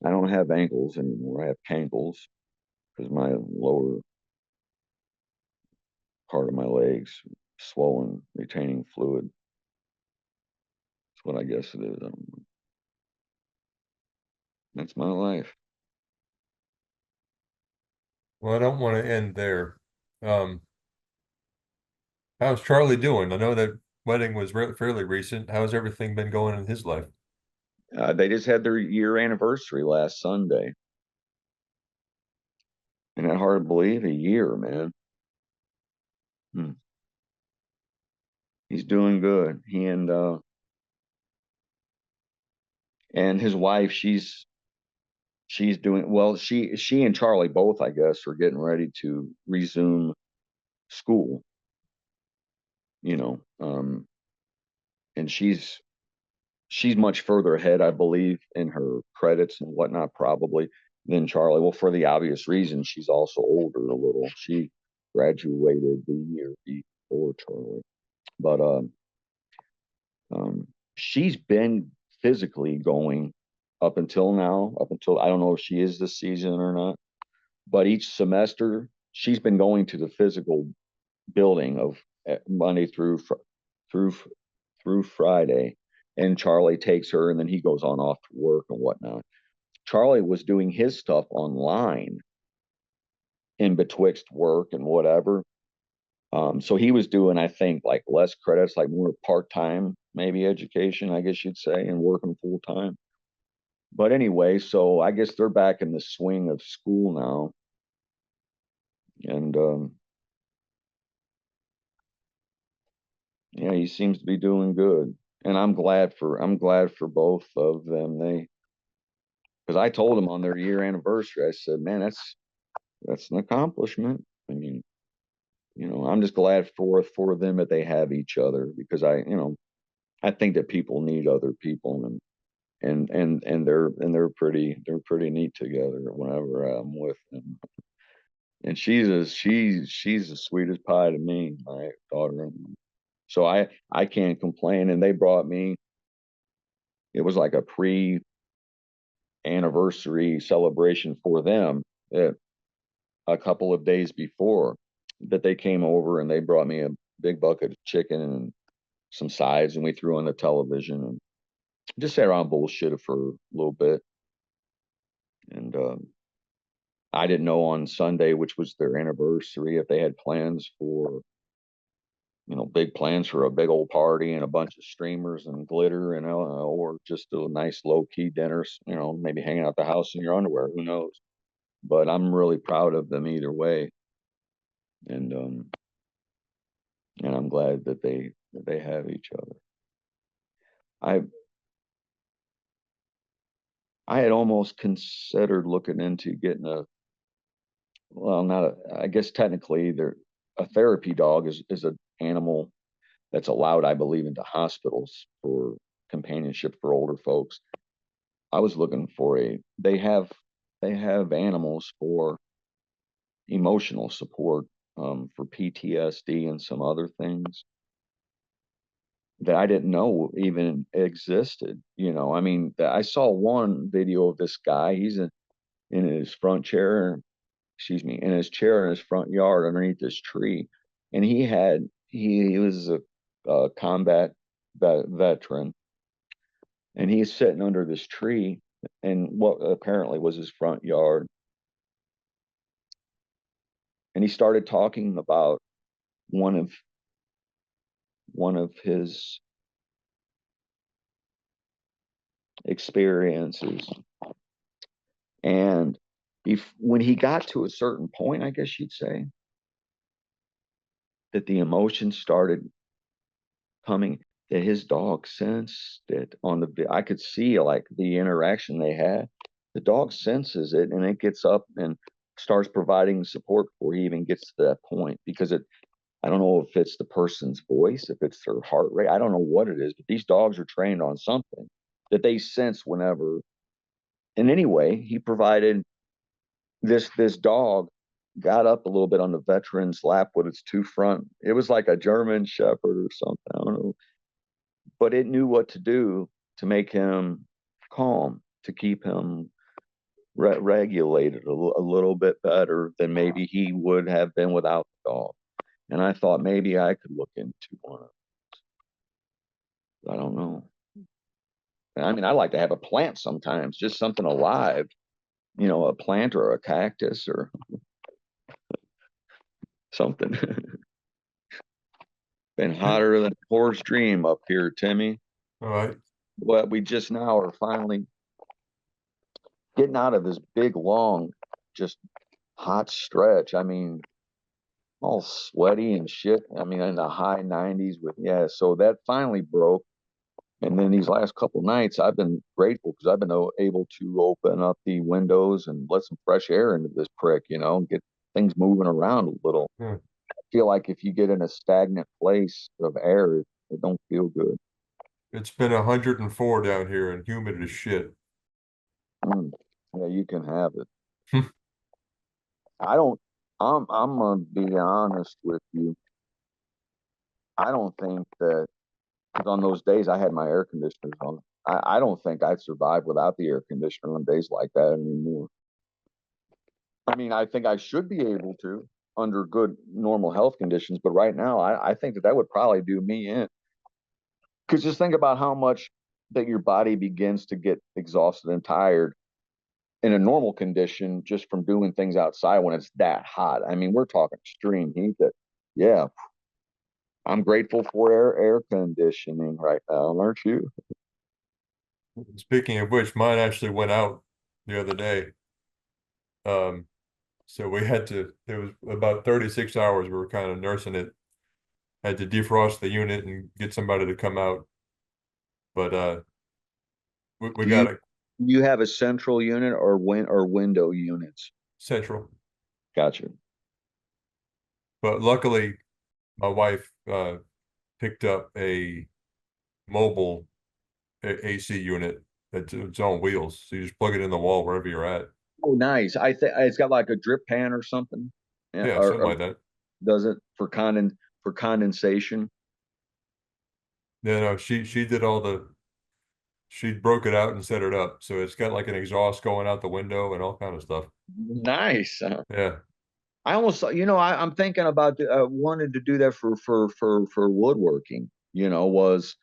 I don't have ankles anymore. I have cankles because my lower part of my legs swollen, retaining fluid. That's what I guess it is. That's my life. Well, I don't want to end there. Um, how's Charlie doing? I know that wedding was fairly recent. How's everything been going in his life? They just had their year anniversary last Sunday. Isn't that hard to believe? A year, man. Hmm. He's doing good. He and his wife, she's doing well. She and Charlie both, I guess, are getting ready to resume school. You know, and she's much further ahead, I believe, in her credits and whatnot, probably than Charlie. Well, for the obvious reason, she's also older a little. She graduated the year before Charlie, but she's been physically going up until now, up until I don't know if she is this season or not, but each semester she's been going to the physical building of Monday through through Friday, and Charlie takes her, and then he goes on off to work and whatnot. Charlie was doing his stuff online in betwixt work and whatever. So he was doing, I think, like less credits, like more part time maybe education, I guess you'd say, and working full time. But anyway, so I guess they're back in the swing of school now, and yeah, he seems to be doing good, and I'm glad for both of them. They because I told them on their year anniversary, I said, man, that's an accomplishment. I mean, I'm just glad for them that they have each other because I think that people need other people and they're pretty neat together whenever I'm with them. And she's as sweet as pie to me, my daughter. So I can't complain. And they brought me. It was like a pre-anniversary celebration for them. A couple of days before that they came over and they brought me a big bucket of chicken and some sides and we threw on the television and just sat around bullshit for a little bit. And I didn't know on Sunday, which was their anniversary, if they had plans for, big plans for a big old party and a bunch of streamers and glitter and or just a nice low key dinner, maybe hanging out the house in your underwear, who knows. But I'm really proud of them either way. And and I'm glad that they have each other. I I had almost considered looking into getting well, not I guess technically a therapy dog is an animal that's allowed, I believe, into hospitals for companionship for older folks. I was looking for they have animals for emotional support, for PTSD and some other things that I didn't know even existed. I mean, I saw one video of this guy. He's in his front chair, excuse me, in his chair in his front yard underneath this tree, and he was a combat veteran, and he's sitting under this tree in what apparently was his front yard, and he started talking about one of one of his experiences. And when he got to a certain point, I guess you'd say, that the emotions started coming, that his dog sensed it I could see like the interaction they had. The dog senses it and it gets up and starts providing support before he even gets to that point because I don't know if it's the person's voice, if it's their heart rate. I don't know what it is, but these dogs are trained on something that they sense whenever. And anyway, he provided this dog got up a little bit on the veteran's lap with its two front. It was like a German Shepherd or something. I don't know, but it knew what to do to make him calm, to keep him regulated a little bit better than maybe he would have been without the dog. And I thought maybe I could look into one of them. I don't know. I mean, I like to have a plant sometimes, just something alive, a plant or a cactus or something. Been hotter than a horse dream up here, Timmy. All right. But we just now are finally getting out of this big, long, just hot stretch. I mean, all sweaty and shit. I mean, in the high 90s with, yeah. So that finally broke. And then these last couple nights, I've been grateful because I've been able to open up the windows and let some fresh air into this prick, and get things moving around a little. Yeah. I feel like if you get in a stagnant place of air, it don't feel good. It's been 104 down here and humid as shit. Mm. Yeah, you can have it. I don't. I'm gonna be honest with you. I don't think that because on those days I had my air conditioners on. I don't think I'd survive without the air conditioner on days like that anymore. I mean, I think I should be able to under good normal health conditions, but right now I think that would probably do me in. Because just think about how much that your body begins to get exhausted and tired in a normal condition just from doing things outside when it's that hot. I mean, we're talking extreme heat that, yeah, I'm grateful for air conditioning right now, aren't you? Speaking of which, mine actually went out the other day. Um, so we had to, it was about 36 hours. We were kind of nursing it. Had to defrost the unit and get somebody to come out. But we Do got you a you have a central unit or window units? central. Gotcha. But luckily, my wife picked up a mobile AC unit that's its on wheels. So you just plug it in the wall wherever you're at. Oh, nice. I think it's got like a drip pan or something. Yeah, Yeah, something like that. does it for condensation? Yeah, no, she did all she broke it out and set it up. So it's got like an exhaust going out the window and all kind of stuff. Nice. Yeah. I almost, I'm thinking about wanted to do that for woodworking. Was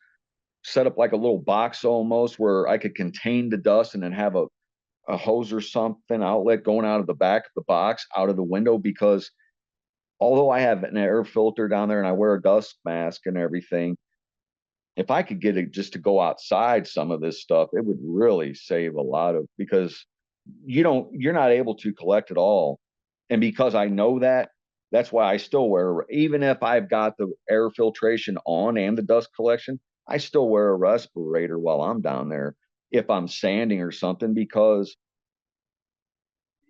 set up like a little box almost where I could contain the dust and then have a hose or something outlet going out of the back of the box out of the window because although I have an air filter down there and I wear a dust mask and everything, if I could get it just to go outside some of this stuff, it would really save a lot of because you're not able to collect it all. And because I know that, that's why I still wear, even if I've got the air filtration on and the dust collection, I still wear a respirator while I'm down there if I'm sanding or something, because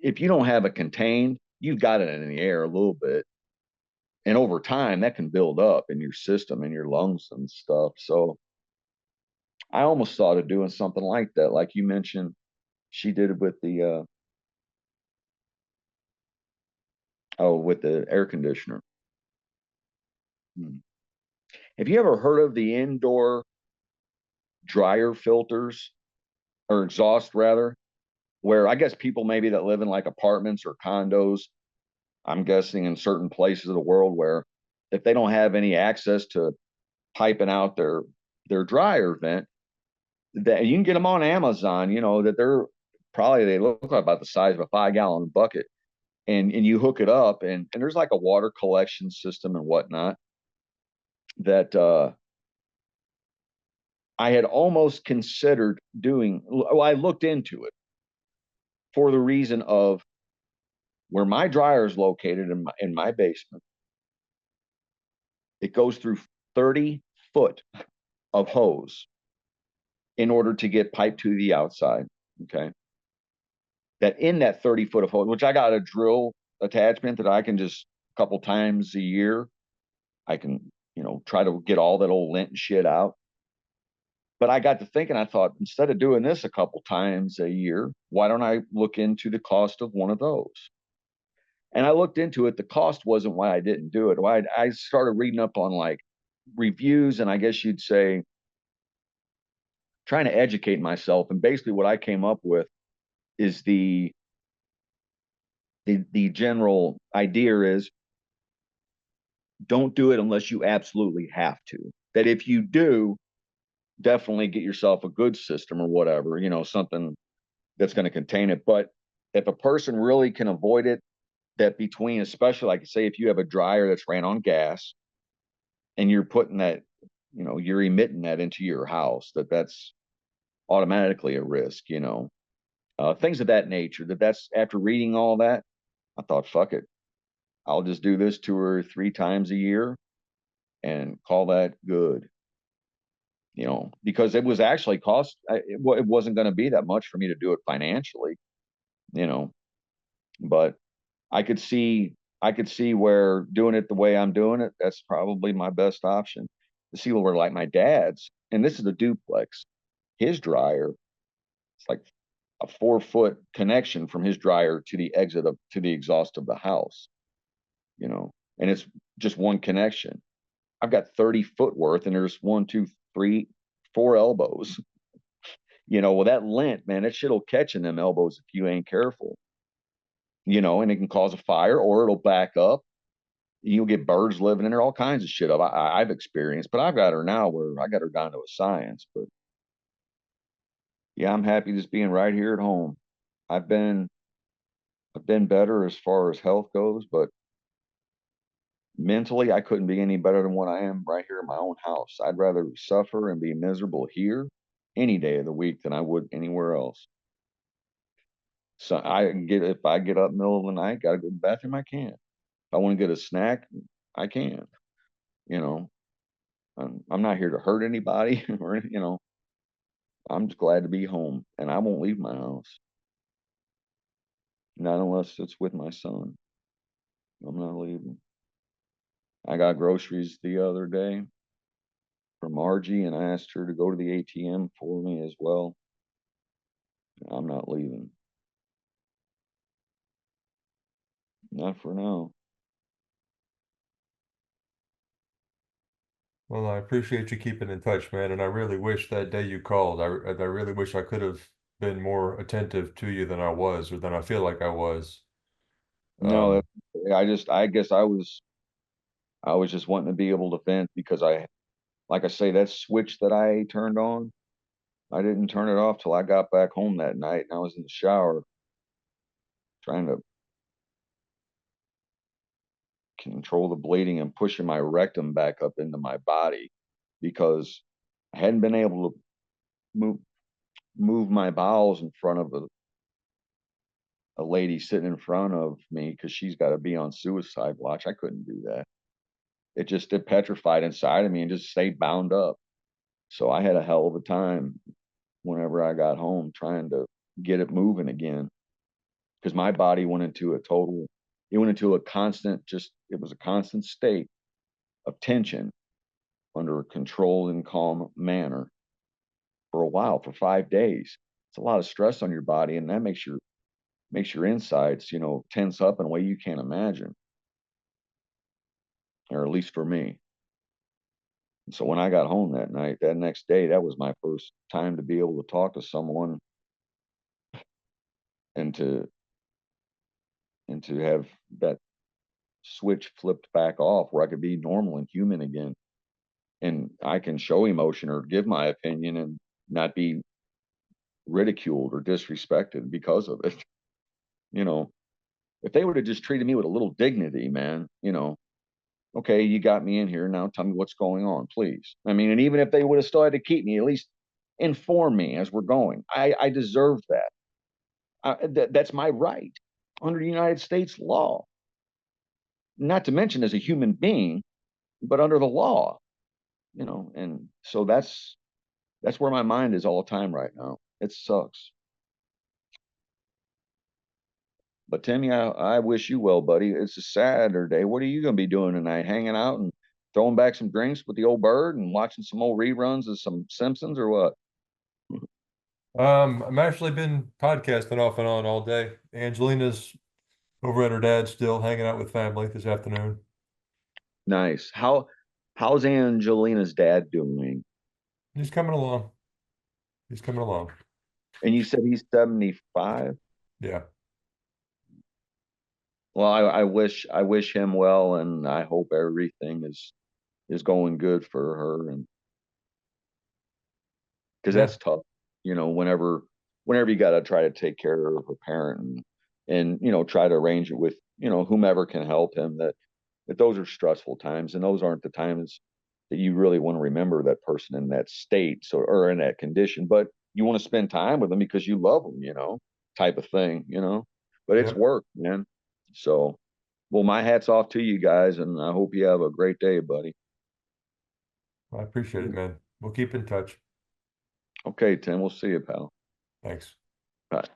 if you don't have it contained, you've got it in the air a little bit. And over time, that can build up in your system and your lungs and stuff. So I almost thought of doing something like that, like you mentioned. She did it with the with the air conditioner. Hmm. Have you ever heard of the indoor dryer filters or exhaust rather? Where I guess people maybe that live in like apartments or condos, I'm guessing in certain places of the world where if they don't have any access to piping out their dryer vent, that you can get them on Amazon, that they look like about the size of a 5 gallon bucket. And you hook it up and there's like a water collection system and whatnot that I had almost considered doing. Well, I looked into it for the reason of where my dryer is located in my basement. It goes through 30 foot of hose in order to get pipe to the outside. Okay. That in that 30 foot of hose, which I got a drill attachment that I can just a couple times a year, I can, try to get all that old lint and shit out. But I got to thinking, I thought, instead of doing this a couple times a year, why don't I look into the cost of one of those? And I looked into it. The cost wasn't why I didn't do it. Why I started reading up on like reviews, and I guess you'd say trying to educate myself. And basically, what I came up with is the general idea is don't do it unless you absolutely have to. That if you do, definitely get yourself a good system or whatever, something that's going to contain it. But if a person really can avoid it, that between, especially like say, if you have a dryer that's ran on gas and you're putting that, you're emitting that into your house, that's automatically a risk, things of that nature. That's after reading all that, I thought, fuck it. I'll just do this 2 or 3 times a year and call that good, because it was actually it wasn't going to be that much for me to do it financially, you know, but I could see I could see where doing it the way I'm doing it, that's probably my best option. To see where like my dad's, and this is a duplex, his dryer, it's like a 4 foot connection from his dryer to the to the exhaust of the house, and it's just one connection. I've got 30 foot worth, and there's one, two, three, 4 elbows. Well, that lint, man, that shit'll catch in them elbows if you ain't careful. And it can cause a fire or it'll back up. You'll get birds living in there, all kinds of shit. I've experienced, but I've got her now where I got her down to a science. But yeah, I'm happy just being right here at home. I've been I've been better as far as health goes, but mentally, I couldn't be any better than what I am right here in my own house. I'd rather suffer and be miserable here any day of the week than I would anywhere else. So I can get if I get up middle of the night, gotta go to the bathroom, I can. If I want to get a snack, I can. You know, I'm not here to hurt anybody or I'm just glad to be home, and I won't leave my house, not unless it's with my son. I'm not leaving. I got groceries the other day for Margie, and I asked her to go to the ATM for me as well. I'm not leaving. Not for now. Well, I appreciate you keeping in touch, man, and I really wish that day you called. I really wish I could have been more attentive to you than I was, or than I feel like I was. No, Um, I guess I was just wanting to be able to vent because like I say, that switch that I turned on, I didn't turn it off till I got back home that night, and I was in the shower trying to control the bleeding and pushing my rectum back up into my body because I hadn't been able to move move my bowels in front of a lady sitting in front of me because she's got to be on suicide watch. I couldn't do that. It petrified inside of me and just stayed bound up. So I had a hell of a time whenever I got home trying to get it moving again because my body went into it went into a constant, it was a constant state of tension under a controlled and calm manner for a while, for 5 days. It's a lot of stress on your body, and that makes your insides, tense up in a way you can't imagine, or at least for me. And so when I got home that night, that next day, that was my first time to be able to talk to someone and to have that switch flipped back off where I could be normal and human again. And I can show emotion or give my opinion and not be ridiculed or disrespected because of it. You know, if they would have just treated me with a little dignity, man, okay, you got me in here. Now tell me what's going on, please. I mean, and even if they would have still had to keep me, at least inform me as we're going. I deserve that. That's my right under the United States law. Not to mention as a human being, but under the law, And so that's where my mind is all the time right now. It sucks. But Timmy, I wish you well, buddy. It's a Saturday. What are you going to be doing tonight? Hanging out and throwing back some drinks with the old bird and watching some old reruns of some Simpsons or what? I'm actually been podcasting off and on all day. Angelina's over at her dad's still hanging out with family this afternoon. Nice. How's Angelina's dad doing? He's coming along. He's coming along. And you said he's 75? Yeah. Well, I wish him well, and I hope everything is going good for her, and because Yeah. that's tough, whenever you got to try to take care of a parent and try to arrange it with whomever can help him. That those are stressful times, and those aren't the times that you really want to remember that person in that state, or in that condition, but you want to spend time with them because you love them, type of thing. But it's Yeah. work, man. So, well, my hat's off to you guys, and I hope you have a great day, buddy. I appreciate it, man. We'll keep in touch. Okay, Tim, we'll see you, pal. Thanks. Bye.